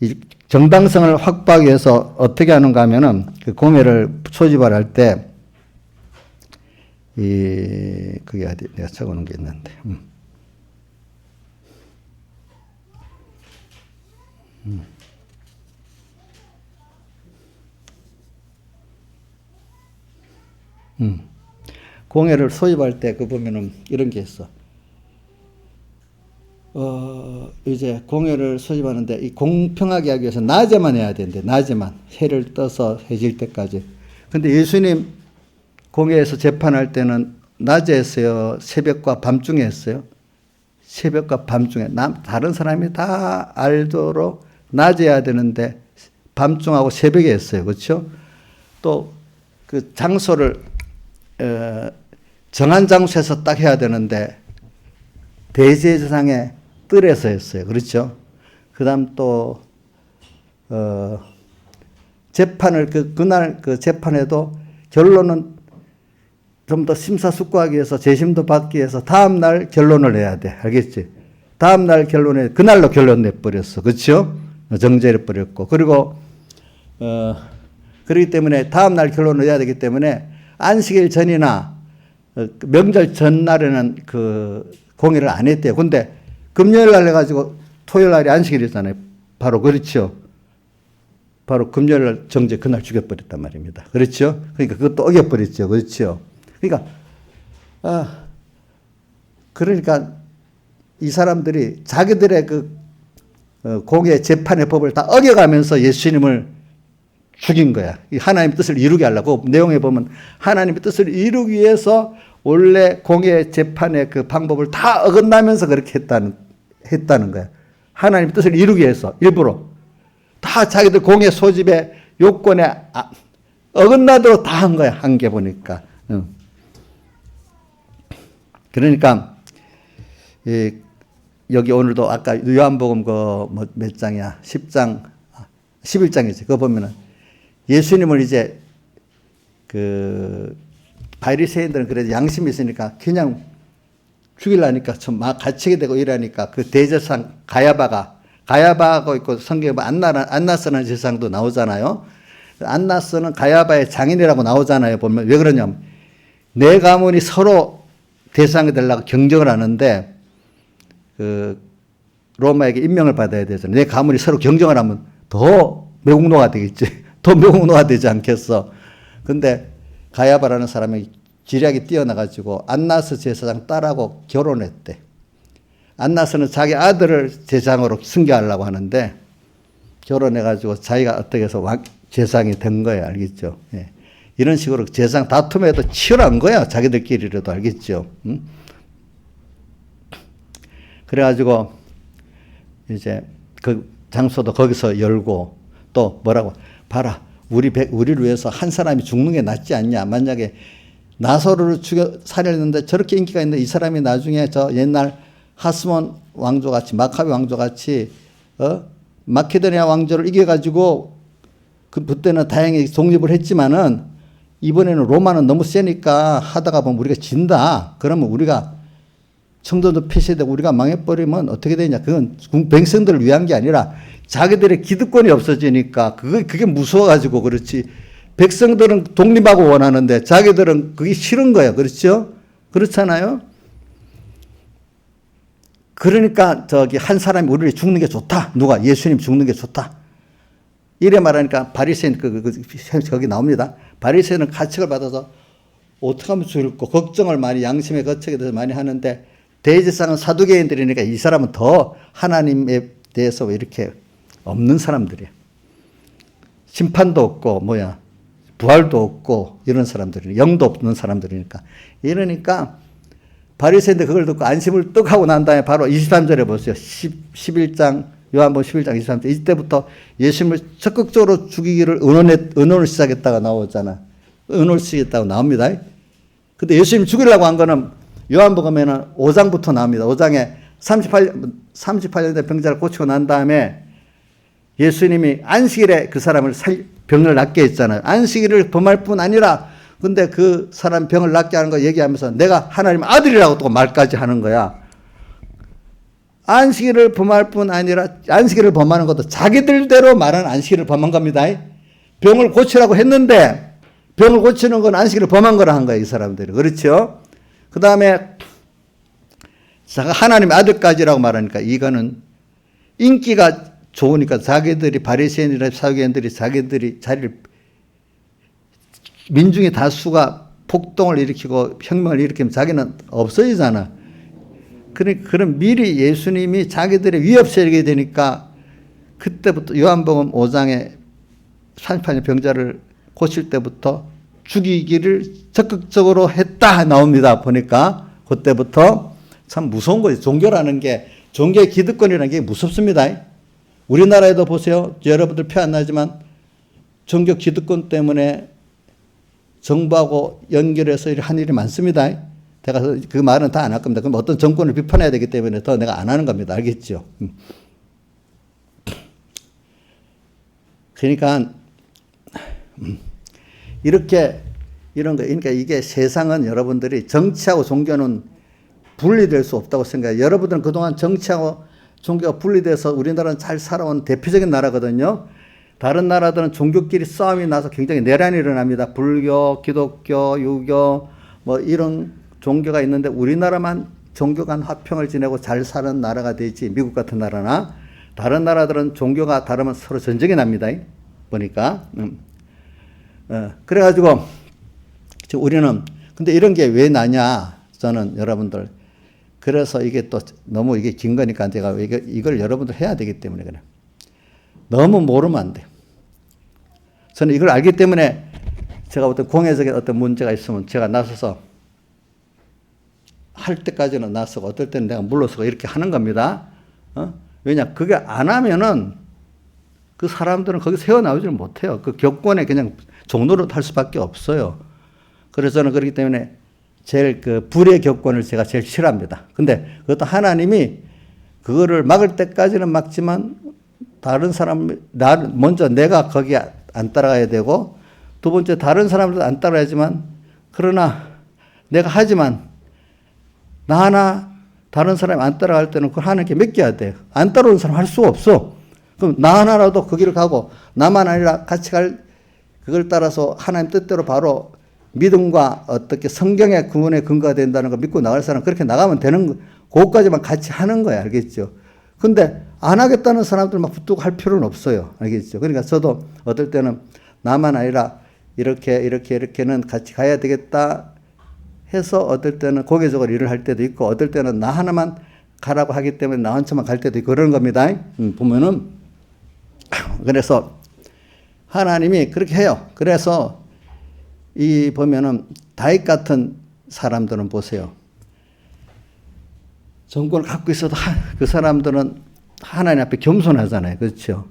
이 정당성을 확보하기 위해서 어떻게 하는가 하면은 그 공회를 소집을 할 때, 그게 어디, 내가 적어 놓은 게 있는데. 공회를 소집할 때 그 보면은 이런 게 있어. 이제 공회를 소집하는데 이 공평하게 하기 위해서 낮에만 해야 되는데 낮에만 해를 떠서 해질 때까지. 근데 예수님 공회에서 재판할 때는 낮에 했어요? 새벽과 밤중에 했어요? 새벽과 밤중에. 다른 사람이 다 알도록 낮에 해야 되는데 밤중하고 새벽에 했어요. 그렇죠? 또 그 장소를 정한 장소에서 딱 해야 되는데 대제사장의 뜰에서 했어요. 그렇죠? 그 다음 또 재판을 그날 그 재판에도 결론은 좀 더 심사숙고하기 위해서 재심도 받기 위해서 다음날 결론을 내야 돼. 알겠지? 다음날 결론에 그날로 결론 내버렸어. 그렇죠? 정죄를 버렸고. 그리고 그렇기 때문에 다음날 결론을 내야 되기 때문에 안식일 전이나 명절 전날에는 그 공의를 안 했대요. 근데 금요일 날 해가지고 토요일 날이 안식일이잖아요. 바로 그렇죠. 바로 금요일 날 정죄 그날 죽여버렸단 말입니다. 그렇죠? 그러니까 그것도 어겨버렸죠. 그렇죠? 그러니까 이 사람들이 자기들의 그 공의 재판의 법을 다 어겨가면서 예수님을 죽인 거야. 하나님의 뜻을 이루게 하려고. 내용에 보면 하나님의 뜻을 이루기 위해서 원래 공의 재판의 그 방법을 다 어긋나면서 그렇게 했다는 거야. 하나님의 뜻을 이루기 위해서 일부러 다 자기들 공의 소집의 요건에 어긋나도록 다 한 거야. 한 게 보니까. 그러니까 여기 오늘도 아까 요한복음 몇 장이야? 10장, 11장이지. 그거 보면은 예수님을 이제 그 바리새인들은 그래도 양심이 있으니까 그냥 죽이려니까 좀 막 갇히게 되고 이러니까 그 대제사장 가야바하고 있고 성경에 안나스라는 제사장도 나오잖아요. 안나스는 가야바의 장인이라고 나오잖아요. 보면 왜 그러냐면 네 가문이 서로 대상이 되려고 경쟁을 하는데 그 로마에게 임명을 받아야 되잖아요. 네 가문이 서로 경쟁을 하면 더 매국노가 되겠지. 더 매국노가 되지 않겠어. 근데 가야바라는 사람이 지략이 뛰어나가지고 안나스 제사장 딸하고 결혼했대. 안나스는 자기 아들을 제사장으로 승계하려고 하는데 결혼해가지고 자기가 어떻게 해서 제사장이 된 거예요. 알겠죠? 예. 이런 식으로 제사장 다툼에도 치열한 거야. 자기들끼리라도. 알겠죠? 응? 그래가지고 이제 그 장소도 거기서 열고 또 뭐라고 봐라. 우리를 위해서 한 사람이 죽는 게 낫지 않냐. 만약에 나사로를 살렸는데 저렇게 인기가 있는데 이 사람이 나중에 저 옛날 하스몬 왕조같이 마카비 왕조같이 마케도니아 왕조를 이겨가지고 그때는 다행히 독립을 했지만은 이번에는 로마는 너무 세니까 하다가 보면 우리가 진다. 그러면 우리가 청도도 폐쇄되고 우리가 망해버리면 어떻게 되냐. 그건 백성들을 위한 게 아니라 자기들의 기득권이 없어지니까 그게 무서워가지고 그렇지. 백성들은 독립하고 원하는데 자기들은 그게 싫은 거야. 그렇죠? 그렇잖아요? 그러니까 한 사람이 우리를 죽는 게 좋다. 누가? 예수님 죽는 게 좋다. 이래 말하니까 바리새인 거기 나옵니다. 바리새인은 가책을 받아서 어떻게 하면 좋을까 걱정을 많이 양심의 거책에 대해서 많이 하는데 대제사장은 사두개인들이니까 이 사람은 더 하나님에 대해서 이렇게 없는 사람들이야. 심판도 없고 부활도 없고 이런 사람들이 영도 없는 사람들이니까 이러니까 바리새인들 그걸 듣고 안심을 떡 하고 난 다음에 바로 23절에 보세요. 11장 요한복음 11장 23절 이때부터 예수님을 적극적으로 죽이기를 의논을 시작했다가 나오잖아. 의논을 시작했다고 나옵니다. 근데 예수님 죽이려고 한 거는 요한복음에는 5장부터 나옵니다. 5장에 38년 된 병자를 고치고 난 다음에 예수님이 안식일에 그 사람을 병을 낫게 했잖아요. 안식일을 범할 뿐 아니라 근데 그 사람 병을 낫게 하는 거 얘기하면서 내가 하나님 아들이라고 또 말까지 하는 거야. 안식일을 범할 뿐 아니라 안식일을 범하는 것도 자기들대로 말하는 안식일을 범한 겁니다. 병을 고치라고 했는데 병을 고치는 건 안식일을 범한 거라 한 거야. 이 사람들이. 그렇죠? 그 다음에 하나님의 아들까지라고 말하니까 이거는 인기가 좋으니까 자기들이 바리새인이나 사두개인들이 자기들이 자리를 민중의 다수가 폭동을 일으키고 혁명을 일으키면 자기는 없어지잖아. 그럼 미리 예수님이 자기들의 위협 세력이 되니까 그때부터 요한복음 5장에 38년 병자를 고칠 때부터 죽이기를 적극적으로 했다 나옵니다. 보니까 그때부터 참 무서운 거죠. 종교라는 게, 종교의 기득권이라는 게 무섭습니다. 우리나라에도 보세요. 여러분들 표 안 나지만 종교 기득권 때문에 정부하고 연결해서 한 일이 많습니다. 제가 그 말은 다 안 할 겁니다. 그럼 어떤 정권을 비판해야 되기 때문에 더 내가 안 하는 겁니다. 알겠죠? 그러니까 이렇게 이런 거, 그러니까 이게 세상은 여러분들이 정치하고 종교는 분리될 수 없다고 생각해요. 여러분들은 그동안 정치하고 종교가 분리돼서 우리나라는 잘 살아온 대표적인 나라거든요. 다른 나라들은 종교끼리 싸움이 나서 굉장히 내란이 일어납니다. 불교, 기독교, 유교 뭐 이런 종교가 있는데 우리나라만 종교 간 화평을 지내고 잘 사는 나라가 되지. 미국 같은 나라나 다른 나라들은 종교가 다르면 서로 전쟁이 납니다. 보니까 그래가지고 우리는 근데 이런 게 왜 나냐? 저는 여러분들 그래서 이게 또 너무 이게 긴 거니까 제가 이걸 여러분들 해야 되기 때문에 그래. 너무 모르면 안 돼. 저는 이걸 알기 때문에 제가 어떤 공예적인 어떤 문제가 있으면 제가 나서서 할 때까지는 나서고 어떨 때는 내가 물러서고 이렇게 하는 겁니다. 왜냐? 그게 안 하면은 그 사람들은 거기서 헤어나오지를 못해요. 그 격권에 그냥 종로로 탈 수밖에 없어요. 그래서 저는 그렇기 때문에 제일 그 불의 격권을 제가 제일 싫어합니다. 근데 그것도 하나님이 그거를 막을 때까지는 막지만 다른 사람, 먼저 내가 거기에 안 따라가야 되고 두 번째 다른 사람들도 안 따라야지만 그러나 내가 하지만 나 하나 다른 사람이 안 따라갈 때는 그걸 하나님께 맡겨야 돼요. 안 따라오는 사람 할 수가 없어. 그럼 나 하나라도 그 길을 가고 나만 아니라 같이 갈 그걸 따라서 하나님 뜻대로 바로 믿음과 어떻게 성경의 구원의 근거가 된다는 걸 믿고 나갈 사람 그렇게 나가면 되는 거. 그것까지만 같이 하는 거야. 알겠죠? 근데 안 하겠다는 사람들 막 붙들고 할 필요는 없어요. 알겠죠? 그러니까 저도 어떨 때는 나만 아니라 이렇게는 같이 가야 되겠다 해서 어떨 때는 공개적으로 일을 할 때도 있고 어떨 때는 나 하나만 가라고 하기 때문에 나 혼자만 갈 때도 있고 그런 겁니다. 보면은 그래서 하나님이 그렇게 해요. 그래서 이 보면은 다윗 같은 사람들은 보세요. 정권을 갖고 있어도 그 사람들은 하나님 앞에 겸손하잖아요. 그렇죠?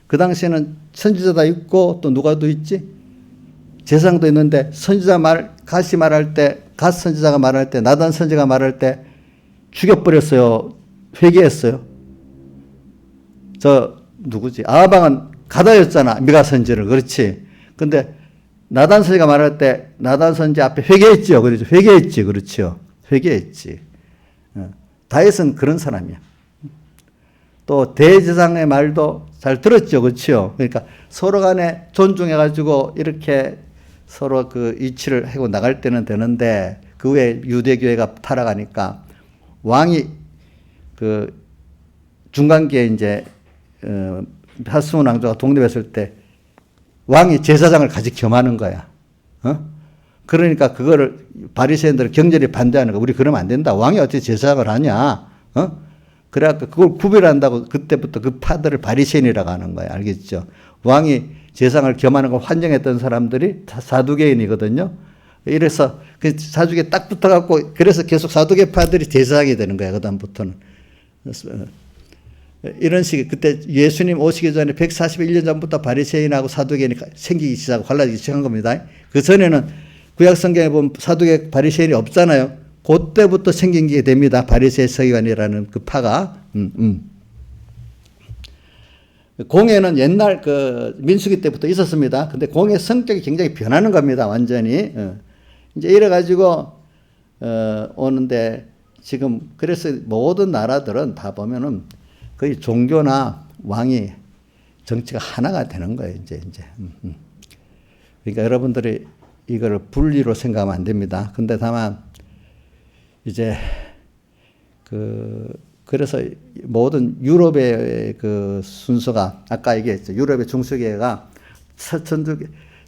그 당시에는 선지자도 있고 또 누가 또 있지? 제사장도 있는데 선지자 갓 선지자가 말할 때 나단 선지자가 말할 때 죽여버렸어요. 회개했어요. 저 누구지? 아방은 가다였잖아. 미가 선지를. 그렇지. 근데 나단 선지가 말할 때 나단 선지 앞에 회개했죠. 그렇죠. 회개했지. 그렇죠. 회개했지. 다윗은 그런 사람이야. 또 대제사장의 말도 잘 들었죠. 그렇죠. 그러니까 서로 간에 존중해가지고 이렇게 서로 그 이치를 하고 나갈 때는 되는데 그 후에 유대교회가 타락하니까 왕이 그 중간기에 이제 하스문 왕조가 독립했을 때 왕이 제사장을 같이 겸하는 거야. 그러니까 그거를 바리새인들은 경절히 반대하는 거. 우리 그러면 안 된다. 왕이 어떻게 제사장을 하냐? 그래갖고 그걸 구별한다고 그때부터 그 파들을 바리새인이라고 하는 거야. 알겠죠? 왕이 제사장을 겸하는 걸 환영했던 사람들이 사두개인이거든요. 이래서 그 사두개 딱 붙어갖고 그래서 계속 사두개파들이 제사장이 되는 거야. 그다음부터는. 이런 식의 그때 예수님 오시기 전에 141년 전부터 바리새인하고 사두개인이 생기기 시작하고 갈라지기 시작한 겁니다. 그 전에는 구약 성경에 보면 사두개 바리새인이 없잖아요. 그때부터 생긴 게 됩니다. 바리새 서기관이라는 그 파가. 공예는 옛날 그 민수기 때부터 있었습니다. 근데 공예 성격이 굉장히 변하는 겁니다. 완전히. 이제 이래가지고 오는데 지금 그래서 모든 나라들은 다 보면은 거의 종교나 왕이 정치가 하나가 되는 거예요. 이제. 그러니까 여러분들이 이걸 분리로 생각하면 안 됩니다. 근데 다만 이제 그래서 모든 유럽의 그 순서가 아까 얘기했죠. 유럽의 중세계가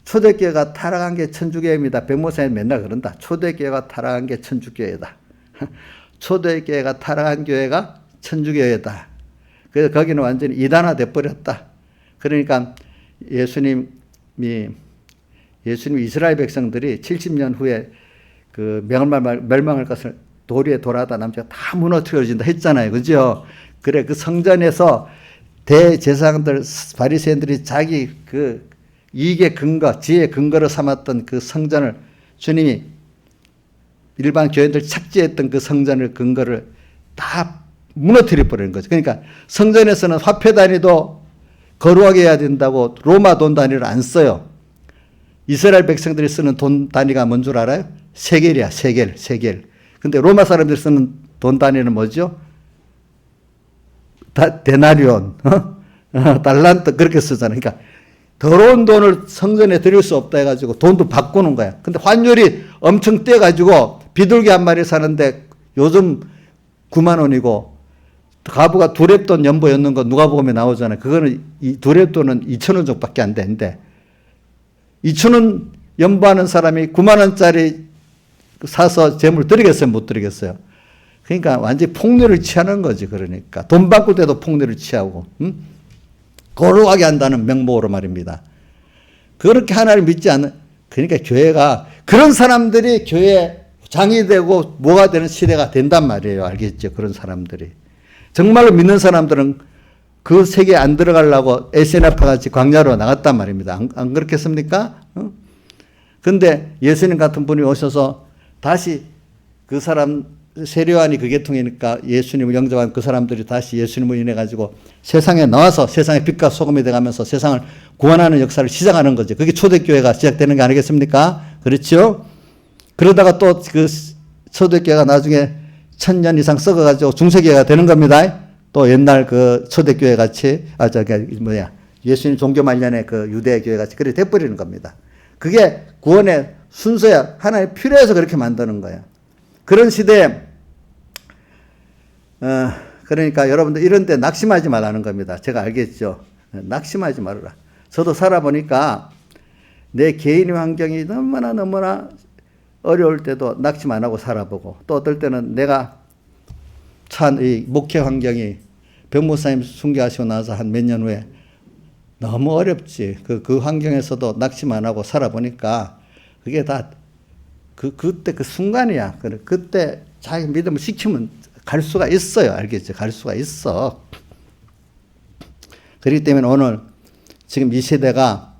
초대교회가 타락한 게 천주교회입니다. 백모사님 맨날 그런다. 초대교회가 타락한 게 천주교회다. 초대교회가 타락한 교회가 천주교회다. 그래서 거기는 완전히 이단화돼 버렸다. 그러니까 예수님이 이스라엘 백성들이 70년 후에 그 멸망할 것을 도리에 돌아다 남자가 다 무너뜨려진다 했잖아요. 그죠? 그래, 그 성전에서 대제사장들, 바리새인들이 자기 그 이익의 근거, 지혜의 근거로 삼았던 그 성전을 주님이 일반 교인들 착지했던 그 성전을 근거를 다 무너뜨려 버리는 거죠. 그러니까 성전에서는 화폐 단위도 거룩하게 해야 된다고 로마 돈 단위를 안 써요. 이스라엘 백성들이 쓰는 돈 단위가 뭔 줄 알아요? 세겔이야, 세겔. 근데 로마 사람들이 쓰는 돈 단위는 뭐죠? 데나리온, 달란트 그렇게 쓰잖아요. 그러니까 더러운 돈을 성전에 드릴 수 없다 해가지고 돈도 바꾸는 거야. 근데 환율이 엄청 떼가지고 비둘기 한 마리 사는데 요즘 9만 원이고 가부가 두랩돈 연보였는 거 누가 보면 나오잖아요. 그거는 이 두랩돈은 2,000원 정도밖에 안 되는데 2,000원 연보하는 사람이 9만 원짜리 사서 재물 드리겠어요? 못 드리겠어요? 그러니까 완전히 폭리를 취하는 거지. 그러니까 돈 바꿀 때도 폭리를 취하고 거룩하게 한다는 명목으로 말입니다. 그렇게 하나를 믿지 않는, 그러니까 교회가 그런 사람들이 교회 장이 되고 뭐가 되는 시대가 된단 말이에요. 알겠죠? 그런 사람들이 정말로 믿는 사람들은 그 세계에 안 들어가려고 에세나파 같이 광야로 나갔단 말입니다. 안 그렇겠습니까? 근데 예수님 같은 분이 오셔서 다시 그 사람 세례요한이 그 계통이니까 예수님을 영접한 그 사람들이 다시 예수님을 인해 가지고 세상에 나와서 세상의 빛과 소금이 돼가면서 세상을 구원하는 역사를 시작하는 거죠. 그게 초대교회가 시작되는 게 아니겠습니까? 그렇죠? 그러다가 또 그 초대교회가 나중에 1000년 이상 썩어가지고 중세교회가 되는 겁니다. 또 옛날 그 초대교회 같이 예수님 종교 말년의 그 유대교회 같이 그렇게 돼버리는 겁니다. 그게 구원의 순서야. 하나님 필요해서 그렇게 만드는 거예요. 그런 시대에 그러니까 여러분들 이런 데 낙심하지 말라는 겁니다. 제가 알겠죠. 낙심하지 말아라. 저도 살아보니까 내 개인의 환경이 너무나 어려울 때도 낙심 안 하고 살아보고 또 어떨 때는 내가 처한 이 목회 환경이 변무사님 순교하시고 나서 한 몇 년 후에 너무 어렵지. 그 환경에서도 낙심 안 하고 살아보니까 그게 다 그때 그 순간이야. 그때 자기 믿음을 지키면 갈 수가 있어요. 알겠죠? 갈 수가 있어. 그렇기 때문에 오늘 지금 이 시대가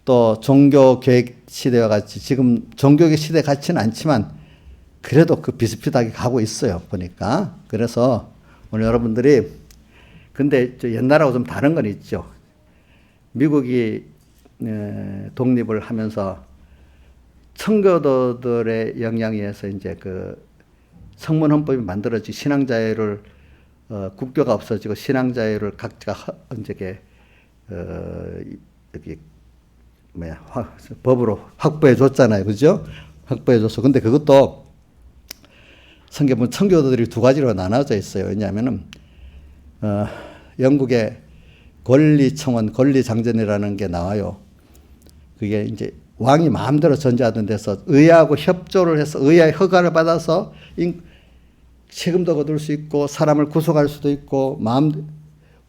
또 종교개혁 시대와 같이 지금 종교개혁 시대 같지는 않지만 그래도 그 비슷비슷하게 가고 있어요. 보니까. 그래서 오늘 여러분들이 근데 옛날하고 좀 다른 건 있죠. 미국이 독립을 하면서 청교도들의 영향에 의해서 이제 그 성문헌법이 만들어지고 신앙자유를 국교가 없어지고 신앙자유를 각자가 이제 여기 법으로 확보해 줬잖아요, 그죠? 확보해 줬어. 근데 그것도 성경 보면 청교도들이 두 가지로 나눠져 있어요. 왜냐하면은 영국의 권리청원, 권리장전이라는 게 나와요. 그게 이제 왕이 마음대로 전제하던 데서 의회하고 협조를 해서 의회의 허가를 받아서 세금도 거둘 수 있고 사람을 구속할 수도 있고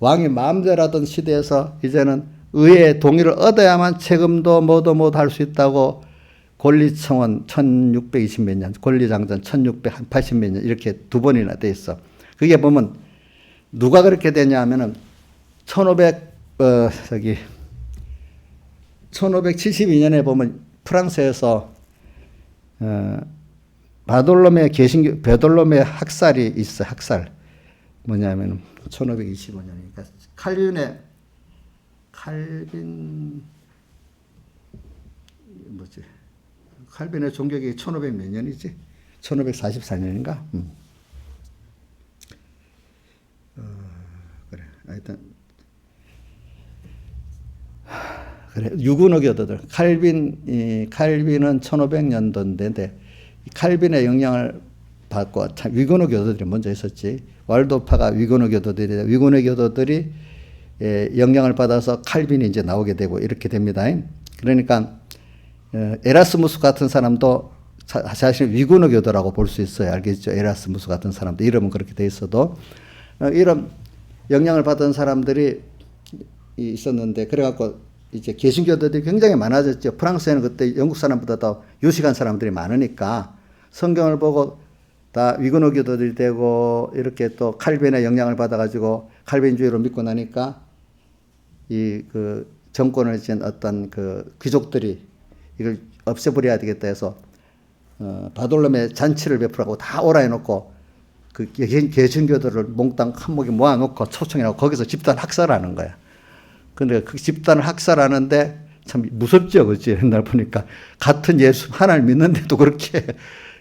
왕이 마음대로 하던 시대에서 이제는 의회의 동의를 얻어야만 세금도 뭐도 할 수 있다고 권리청원 1620 몇 년, 권리장전 1680 몇 년 이렇게 두 번이나 돼 있어. 그게 보면 누가 그렇게 되냐 하면은 1572년에 보면 프랑스에서 베돌로메 학살이 있어. 학살 뭐냐면 1525년이니까 칼빈의 종교개혁이 1500 몇 년이지? 1544년인가? 그래. 하여튼 그래. 유근호 교도들. 칼빈은 1500년도인데 칼빈의 영향을 받고 위근호 교도들이 먼저 있었지. 왈도파가 위근호 교도들이 영향을 받아서 칼빈이 이제 나오게 되고 이렇게 됩니다. 그러니까 에라스무스 같은 사람도 사실 위구노 교도라고 볼 수 있어요. 알겠죠? 에라스무스 같은 사람도 이름은 그렇게 돼 있어도 이런 영향을 받은 사람들이 있었는데 그래갖고 이제 개신교도들이 굉장히 많아졌죠. 프랑스에는 그때 영국 사람보다 더 유식한 사람들이 많으니까 성경을 보고 다 위구노 교도들이 되고 이렇게 또 칼빈의 영향을 받아가지고 칼빈주의로 믿고 나니까 이 그 정권을 쥔 어떤 그 귀족들이 이걸 없애버려야 되겠다 해서 바돌롬의 잔치를 베풀라고 다 오라 해놓고 그 개신교도를 몽땅 한목에 모아놓고 초청해놓고 거기서 집단 학살하는 거야. 근데 그 집단을 학살하는데 참 무섭죠, 그렇지? 옛날 보니까 같은 예수 하나를 믿는데도 그렇게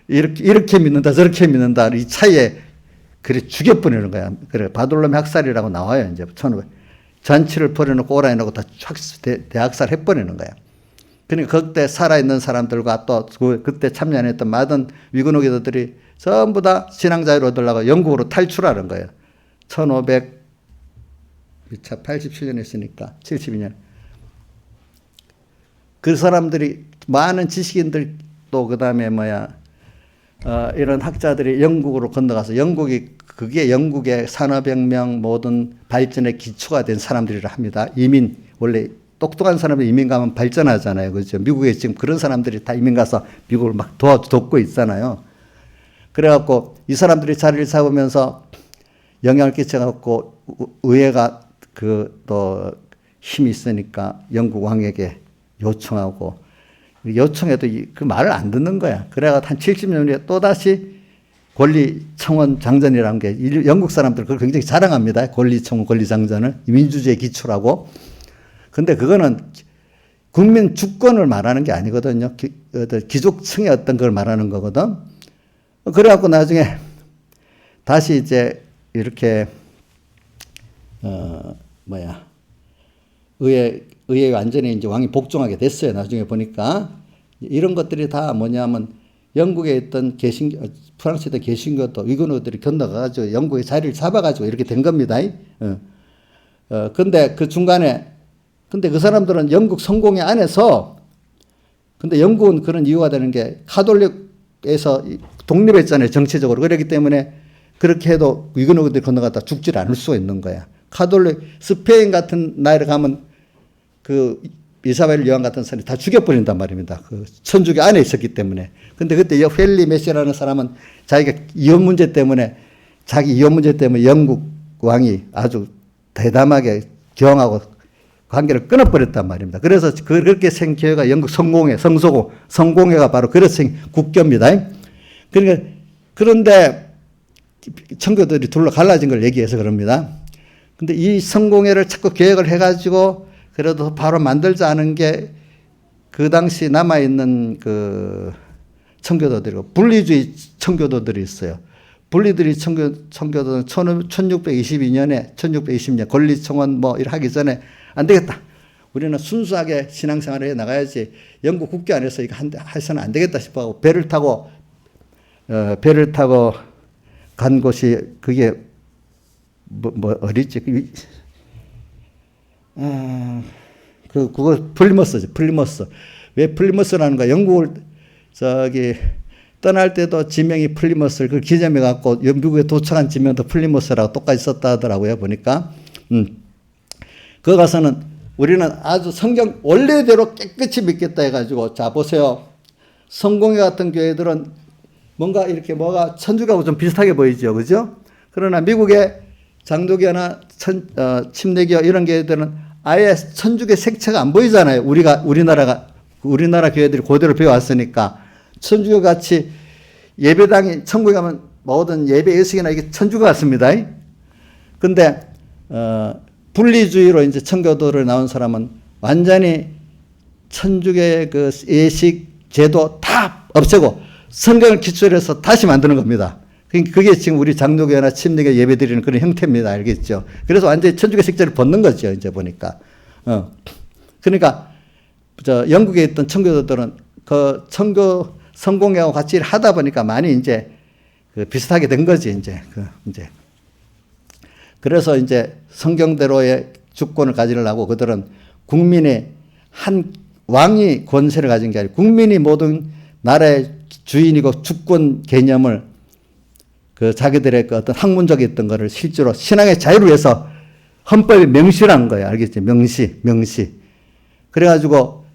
이렇게 믿는다 저렇게 믿는다 이 차이에 그래 죽여버리는 거야. 그래 바돌롬의 학살이라고 나와요. 이제 1500 잔치를 벌여놓고 오라 해놓고 다 대학살 해버리는 거야. 그러니까 그때 살아있는 사람들과 또 그때 참여했던 많은 위구노 교도들이 전부 다 신앙자유로 얻으려고 영국으로 탈출하는 거예요. 1587년에 했으니까 72년. 그 사람들이 많은 지식인들 또 그다음에 이런 학자들이 영국으로 건너가서 그게 영국의 산업혁명 모든 발전의 기초가 된 사람들이라 합니다. 이민 원래 똑똑한 사람이 이민 가면 발전하잖아요. 그렇죠? 미국에 지금 그런 사람들이 다 이민 가서 미국을 막 돕고 있잖아요. 그래갖고 이 사람들이 자리를 잡으면서 영향을 끼쳐갖고 의회가 또 힘이 있으니까 영국 왕에게 요청하고 요청해도 그 말을 안 듣는 거야. 그래가 한 70년 후에 또다시 권리청원 장전이라는 게 영국 사람들 그걸 굉장히 자랑합니다. 권리청원 권리장전을 민주주의 기초라고. 근데 그거는 국민 주권을 말하는 게 아니거든요. 귀족층의 어떤 걸 말하는 거거든. 그래갖고 나중에 다시 이제 이렇게 의회에 완전히 이제 왕이 복종하게 됐어요. 나중에 보니까 이런 것들이 다 뭐냐면 영국에 있던 프랑스에 있던 개신교도 위구노들이 건너가가지고 영국의 자리를 잡아가지고 이렇게 된 겁니다. 근데 그 중간에 근데 그 사람들은 영국 성공회 안에서 근데 영국은 그런 이유가 되는 게 카톨릭에서 독립했잖아요. 정치적으로. 그렇기 때문에 그렇게 해도 위구노들이 건너갔다 죽질 않을 수가 있는 거야. 카톨릭 스페인 같은 나라에 가면 그 이사벨 여왕 같은 사람이 다 죽여버린단 말입니다. 그 천주교 안에 있었기 때문에. 근데 그때 펠리 메시라는 사람은 자기 이혼 문제 때문에 영국 왕이 아주 대담하게 경하고 관계를 끊어버렸단 말입니다. 그래서 그렇게 생교회가 영국 성공회가 바로 그래서 국교입니다. 그러니까 그런데 청교도들이 둘러 갈라진 걸 얘기해서 그럽니다. 근데 이 성공회를 자꾸 계획을 해가지고 그래도 바로 만들자 하는 게 그 당시 남아있는 그 청교도들이고 분리주의 청교도들이 있어요. 분리주의 청교도는 1620년 권리청원 이렇게 하기 전에 안 되겠다. 우리는 순수하게 신앙생활을 해 나가야지 영국 국교 안에서 이거 해서는 안 되겠다 싶어서 배를 타고 간 곳이 그게 어디지? 그거 플리머스. 왜 플리머스라는 거야? 영국을 떠날 때도 지명이 플리머스를 그 기념해 갖고 미국에 도착한 지명도 플리머스라고 똑같이 썼다 하더라고요. 보니까. 그 가서는 우리는 아주 성경 원래대로 깨끗이 믿겠다 해가지고 자 보세요. 성공회 같은 교회들은 뭔가 이렇게 천주교하고 좀 비슷하게 보이죠. 그죠? 그러나 미국의 장로교나 침례교 이런 교회들은 아예 천주교 색채가 안 보이잖아요. 우리나라 교회들이 그대로 배워왔으니까 천주교 같이 예배당이 천국에 가면 모든 예배 의식이나 이게 천주교 같습니다. 근데 분리주의로 이제 청교도를 나온 사람은 완전히 천주교의 그 예식 제도 다 없애고 성경을 기초로 해서 다시 만드는 겁니다. 그게 지금 우리 장로교나 침례교 예배드리는 그런 형태입니다. 알겠죠? 그래서 완전히 천주교 색채를 벗는 거죠. 이제 보니까. 그러니까, 영국에 있던 청교도들은 그 성공회하고 같이 하다 보니까 많이 이제 비슷하게 된 거지, 이제. 그래서 이제 성경대로의 주권을 가지려고 그들은 국민의 왕이 권세를 가진 게 아니고 국민이 모든 나라의 주인이고 주권 개념을 그 자기들의 그 어떤 학문적이었던 거를 실제로 신앙의 자유를 위해서 헌법에 명시한 거예요. 알겠죠? 명시. 그래가지고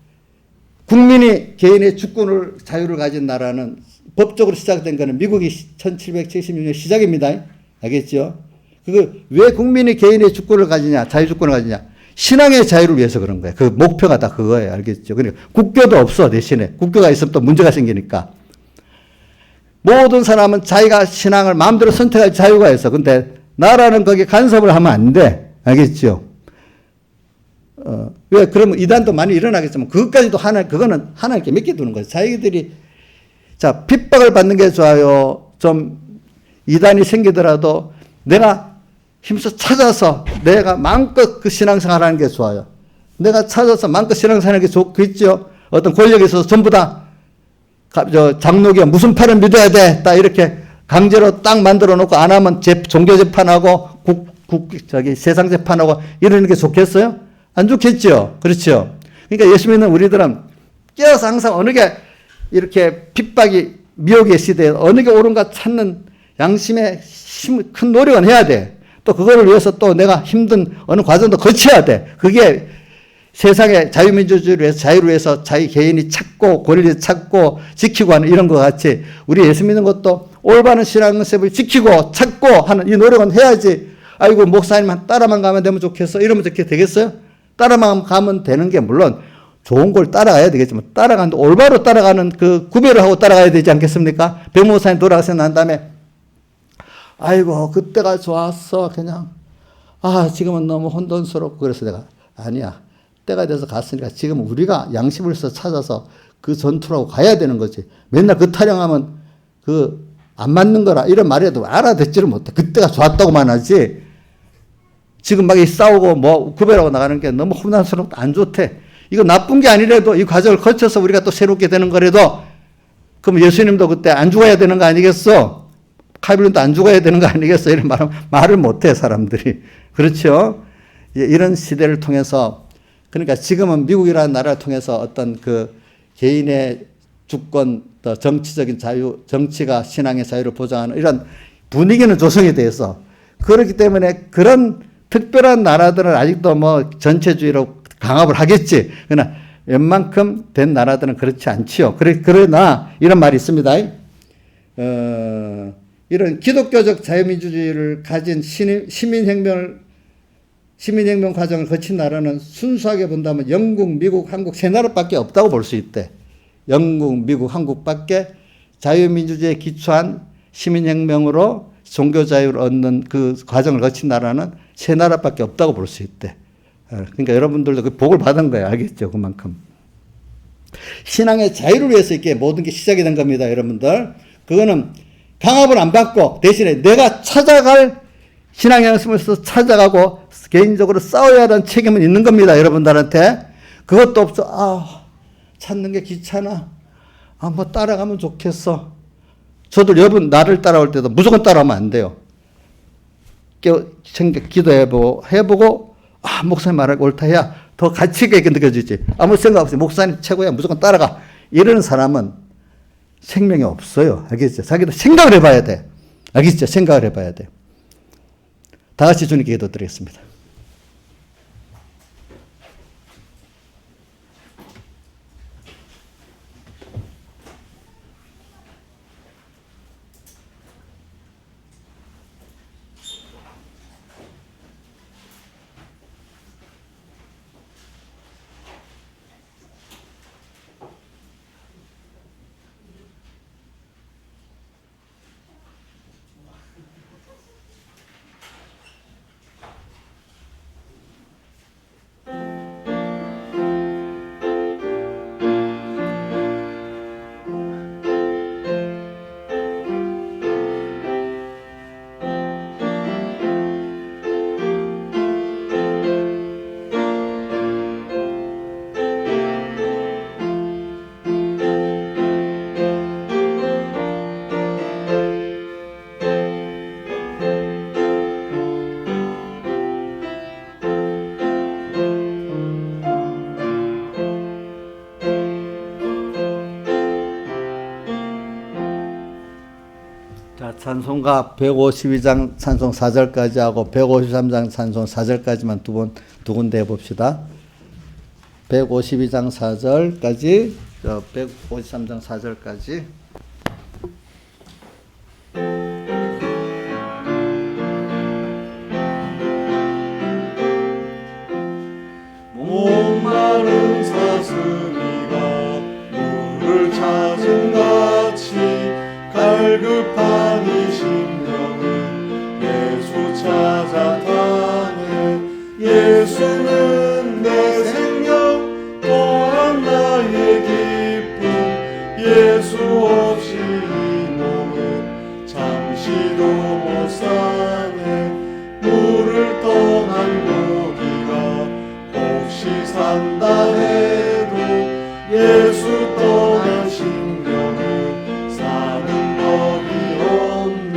국민이 개인의 주권을 자유를 가진 나라는 법적으로 시작된 거는 미국이 1776년 시작입니다. 알겠죠? 왜 국민이 개인의 주권을 가지냐, 자유주권을 가지냐? 신앙의 자유를 위해서 그런 거예요. 그 목표가 다 그거예요. 알겠죠? 그러니까 국교도 없어, 대신에. 국교가 있으면 또 문제가 생기니까. 모든 사람은 자기가 신앙을 마음대로 선택할 자유가 있어. 근데 나라는 거기에 간섭을 하면 안 돼. 알겠죠? 왜? 그러면 이단도 많이 일어나겠지만, 그것까지도 그거는 하나님께 맡겨두는 거예요. 자기들이, 자, 핍박을 받는 게 좋아요. 좀 이단이 생기더라도 내가 힘써 찾아서 내가 마음껏 그 신앙생활 하는 게 좋아요. 내가 찾아서 마음껏 신앙생활 하는 게 좋겠죠. 어떤 권력에 있어서 전부 다 장로교 무슨 팔을 믿어야 돼. 딱 이렇게 강제로 딱 만들어 놓고 안 하면 종교 재판하고 세상 재판하고 이러는 게 좋겠어요? 안 좋겠죠. 그렇죠. 그러니까 예수 믿는 우리들은 깨어서 항상 어느 게 이렇게 핍박이 미혹의 시대에 어느 게 옳은가 찾는 양심의 큰 노력은 해야 돼. 또 그거를 위해서 또 내가 힘든 어느 과정도 거쳐야 돼. 그게 세상의 자유민주주의를 위해서 자유를 위해서 자기 개인이 찾고 권리를 찾고 지키고 하는 이런 것 같이 우리 예수 믿는 것도 올바른 신앙생활을 지키고 찾고 하는 이 노력은 해야지. 아이고 목사님만 따라만 가면 되면 좋겠어. 이러면 좋게 되겠어요? 따라만 가면 되는 게 물론 좋은 걸 따라가야 되겠지만 따라가는데 올바로 따라가는 그 구별을 하고 따라가야 되지 않겠습니까? 백목사님 돌아가서 난 다음에 아이고 그때가 좋았어. 그냥 지금은 너무 혼돈스럽고 그래서 내가 아니야. 때가 돼서 갔으니까 지금 우리가 양심을 찾아서 그 전투라고 가야 되는 거지. 맨날 그 타령하면 그 안 맞는 거라 이런 말해도 알아듣지를 못해. 그때가 좋았다고만 하지. 지금 막 싸우고 뭐 구별하고 나가는 게 너무 혼란스럽고 안 좋대. 이거 나쁜 게 아니라도 이 과정을 거쳐서 우리가 또 새롭게 되는 거라도 그럼 예수님도 그때 안 죽어야 되는 거 아니겠어? 칼빈도 안 죽어야 되는 거 아니겠어? 이런 말을 못해 사람들이. 그렇죠? 이런 시대를 통해서 그러니까 지금은 미국이라는 나라를 통해서 어떤 그 개인의 주권, 또 정치적인 자유, 정치가 신앙의 자유를 보장하는 이런 분위기는 조성이 돼서 그렇기 때문에 그런 특별한 나라들은 아직도 뭐 전체주의로 강압을 하겠지. 그러나 웬만큼 된 나라들은 그렇지 않지요. 그러나 이런 말이 있습니다. 이런 기독교적 자유민주주의를 가진 시민혁명 과정을 거친 나라는 순수하게 본다면 영국, 미국, 한국 세 나라밖에 없다고 볼 수 있대. 영국, 미국, 한국밖에 자유민주주의에 기초한 시민혁명으로 종교자유를 얻는 그 과정을 거친 나라는 세 나라밖에 없다고 볼 수 있대. 그러니까 여러분들도 그 복을 받은 거예요. 알겠죠? 그만큼. 신앙의 자유를 위해서 이렇게 모든 게 시작이 된 겁니다. 여러분들. 그거는 강압을 안 받고 대신에 내가 찾아갈 신앙양심에서 찾아가고 개인적으로 싸워야 하는 책임은 있는 겁니다. 여러분들한테. 그것도 없어. 찾는 게 귀찮아. 뭐 따라가면 좋겠어. 저도 여러분 나를 따라올 때도 무조건 따라하면 안 돼요. 기도해보고 목사님 말하기 옳다 해야 더 가치 있게 느껴지지. 아무 생각 없이 목사님 최고야 무조건 따라가. 이런 사람은 생명이 없어요. 알겠죠? 자기도 생각을 해봐야 돼. 알겠죠? 생각을 해봐야 돼. 다 같이 주님께 기도드리겠습니다. 자, 찬송가 152장 찬송 4절까지 하고 153장 찬송 4절까지만 두 군데 해봅시다. 152장 4절까지, 153장 4절까지. 목마른 사슴이가 물을 찾은 같이 갈급한 이 심령은 예수 찾아가네. 예수는 내 생명 또한 나의 기쁨. 예수 없이 이 몸은 잠시도 못 사네. 물을 떠난 고기가 혹시 산다 해도 예수 떠난 심령은 사는 법이 없네.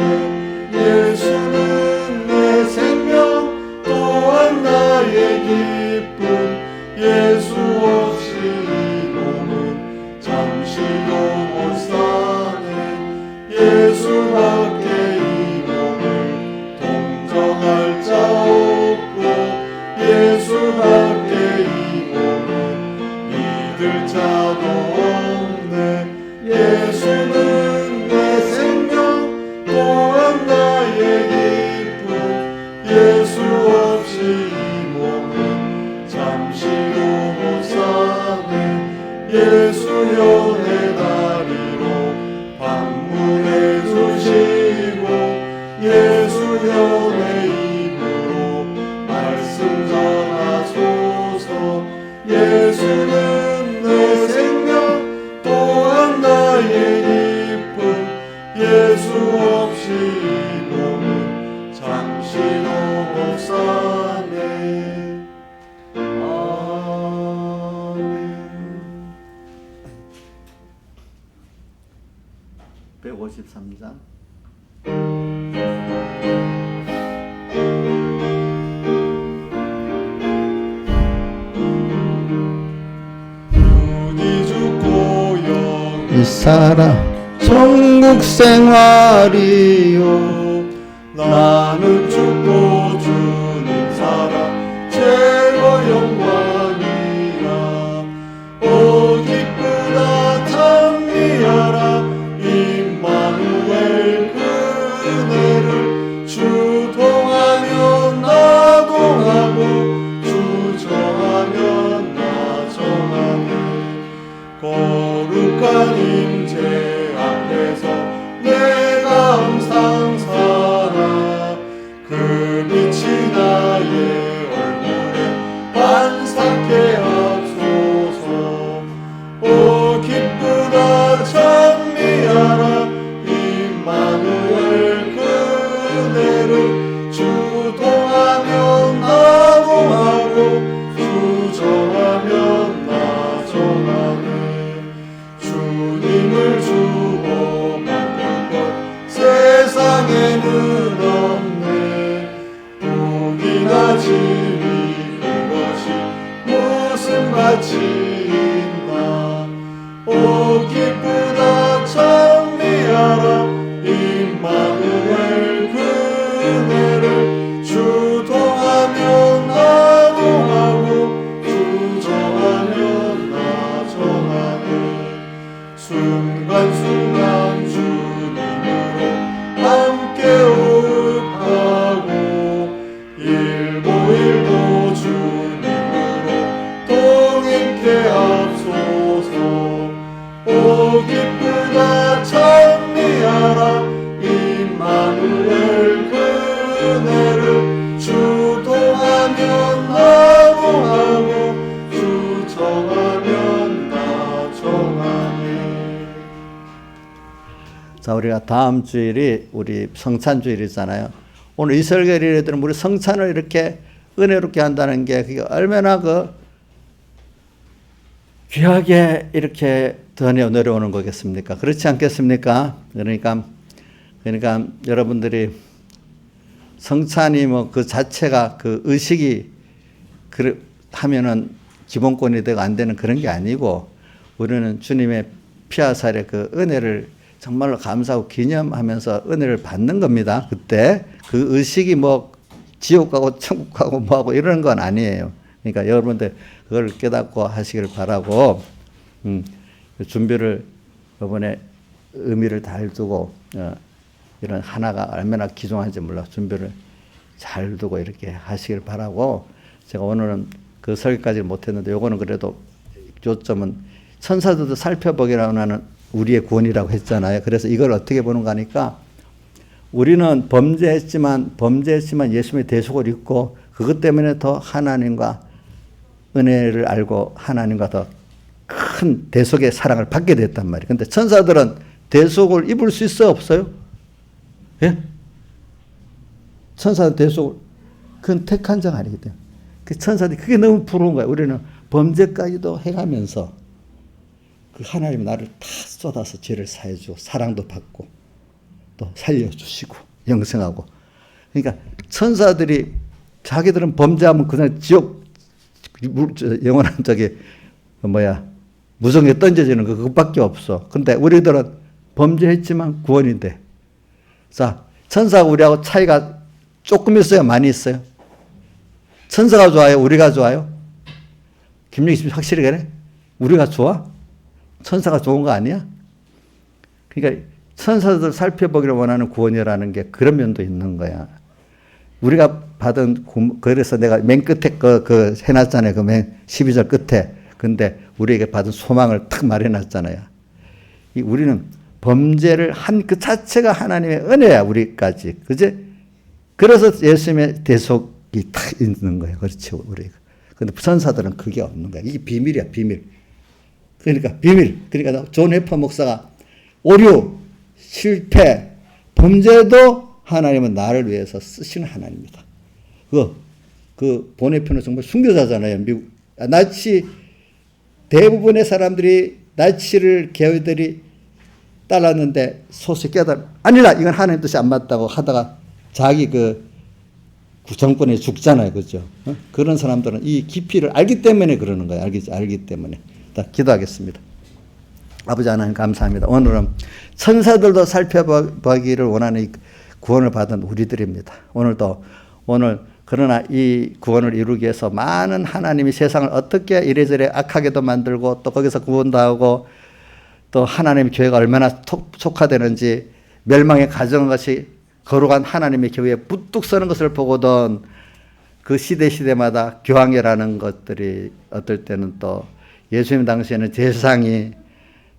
예수는 내 생명 또한 나의 기쁨. 예수 없이 이 몸은 잠시도 못 사네. 예수밖에 이 몸을 동정할 자 없고 예수밖에 이 몸은 믿을 자도 없네. 예수는 내 생명 또한 나의 기쁨. 예수 없이 이 몸은 잠시도 못 사네. 예수 연의 다리로 방문해 주시고 예수 연의 입으로 말씀 전하소서. 예수는 내 생명 또한 나의 기쁨. 예수 없이 이 몸은 잠시도 못 사네. 아멘. 153장. 눈이 죽고 영이 이 사람 천국 생활이요. 나는 죽고 주님 살아 죄와 영광이라. 오 기쁘다 찬미하라. 임마누엘 그네를 주동하면 나동하고 주정하면 나정하네. 거룩한 임재 앞에서 내가 항상 살아. 그 빛이 나의 얼굴에 반삭해 하소서. 오 기쁘다 찬미하라. 임마누엘 그네를 주동하면 나동하고 주정하면 나정하네. 주님을 주고 바꿀 것 세상에는 없네. 복이나 진리 그것이 무슨 가치 있나. 오 기쁘다 찬미하라. 임마누엘 그네를 주동하면 나동하고 주정하면 나정하네. 순간순간 주님으로 함께 호흡하고 일보일보 주님으로 동행케 하소서. 오 기쁘다 찬미하라. 임마누엘 그네를 주동하면 나동하고 주정하면 나정하네. 자, 우리가 다음 주일이 우리 성찬주일이잖아요. 오늘 이설계리들은 우리 성찬을 이렇게 은혜롭게 한다는 게 그게 얼마나 귀하게 이렇게 더 내려오는 거겠습니까? 그렇지 않겠습니까? 그러니까 여러분들이 성찬이 뭐 그 자체가 그 의식이 하면은 기본권이 되고 안 되는 그런 게 아니고 우리는 주님의 피와 살의 그 은혜를 정말로 감사하고 기념하면서 은혜를 받는 겁니다. 그때 그 의식이 뭐 지옥 가고 천국 가고 뭐하고 이러는 건 아니에요. 그러니까 여러분들 그걸 깨닫고 하시길 바라고 준비를 이번에 의미를 잘 두고 이런 하나가 얼마나 귀중한지 몰라 준비를 잘 두고 이렇게 하시길 바라고 제가 오늘은 그 설교까지 못했는데 요거는 그래도 요점은 천사들도 살펴보기라고 하는 우리의 구원이라고 했잖아요. 그래서 이걸 어떻게 보는가 하니까 우리는 범죄했지만 예수님의 대속을 입고 그것 때문에 더 하나님과 은혜를 알고 하나님과 더 큰 대속의 사랑을 받게 됐단 말이에요. 근데 천사들은 대속을 입을 수 있어요? 없어요? 예? 천사는 대속을, 그건 택한 자 아니기 때문에. 그 천사들이 그게 너무 부러운 거예요. 우리는 범죄까지도 해가면서 그 하나님 나를 다 쏟아서 죄를 사해주고 사랑도 받고 또 살려주시고 영생하고. 그러니까 천사들이 자기들은 범죄하면 그냥 지옥 영원한 무성에 던져지는 거 그것밖에 없어. 근데 우리들은 범죄했지만 구원이 돼. 자, 천사가 우리하고 차이가 조금 있어요? 많이 있어요? 천사가 좋아요? 우리가 좋아요? 김영희 씨 확실히 그래? 우리가 좋아? 천사가 좋은 거 아니야? 그러니까 천사들 살펴보기를 원하는 구원이라는 게 그런 면도 있는 거야. 우리가 받은, 그래서 내가 맨 끝에 해놨잖아요. 그 맨 12절 끝에. 근데 우리에게 받은 소망을 탁 말해놨잖아요. 우리는 범죄를 한 그 자체가 하나님의 은혜야, 우리까지. 그지? 그래서 예수님의 대속이 탁 있는 거예요. 그렇지, 우리가. 근데 천사들은 그게 없는 거야. 이게 비밀이야, 비밀. 그러니까 비밀. 그러니까 존 해퍼 목사가 오류, 실패, 범죄도 하나님은 나를 위해서 쓰시는 하나님입니다. 그 보네편은 정말 순교자잖아요. 미국 나치 대부분의 사람들이 나치를 교회들이 따랐는데 소수 아니라 이건 하나님 뜻이 안 맞다고 하다가 자기 그 정권에 죽잖아요. 그죠? 그런 사람들은 이 깊이를 알기 때문에 그러는 거예요. 알기 때문에. 자, 기도하겠습니다. 아버지 하나님 감사합니다. 오늘은 천사들도 살펴보기를 원하는 구원을 받은 우리들입니다. 오늘 그러나 이 구원을 이루기 위해서 많은 하나님이 세상을 어떻게 이래저래 악하게도 만들고 또 거기서 구원도 하고 또 하나님의 교회가 얼마나 촉화되는지 멸망에 가져온 것이 거룩한 하나님의 교회에 부뚝 서는 것을 보거든 그 시대마다 교황이라는 것들이 어떨 때는 또 예수님 당시에는 제사장이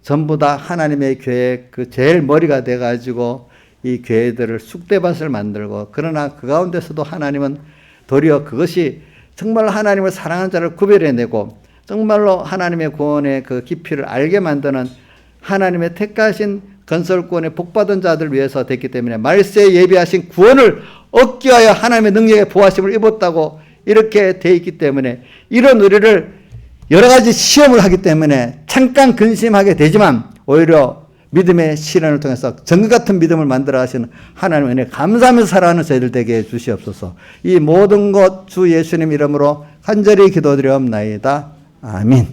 전부 다 하나님의 교회 그 제일 머리가 돼가지고 이 교회들을 쑥대밭을 만들고 그러나 그 가운데서도 하나님은 도리어 그것이 정말 하나님을 사랑하는 자를 구별해내고 정말로 하나님의 구원의 그 깊이를 알게 만드는 하나님의 택하신 건설권에 복받은 자들 위해서 됐기 때문에 말세에 예비하신 구원을 얻기 위하여 하나님의 능력의 보호하심을 입었다고 이렇게 돼 있기 때문에 이런 우리를 여러 가지 시험을 하기 때문에 잠깐 근심하게 되지만 오히려 믿음의 시련을 통해서 정글 같은 믿음을 만들어 가시는 하나님의 은혜 감사하면서 살아가는 저희들 되게 해 주시옵소서. 이 모든 것 주 예수님 이름으로 간절히 기도드리옵나이다. 아멘.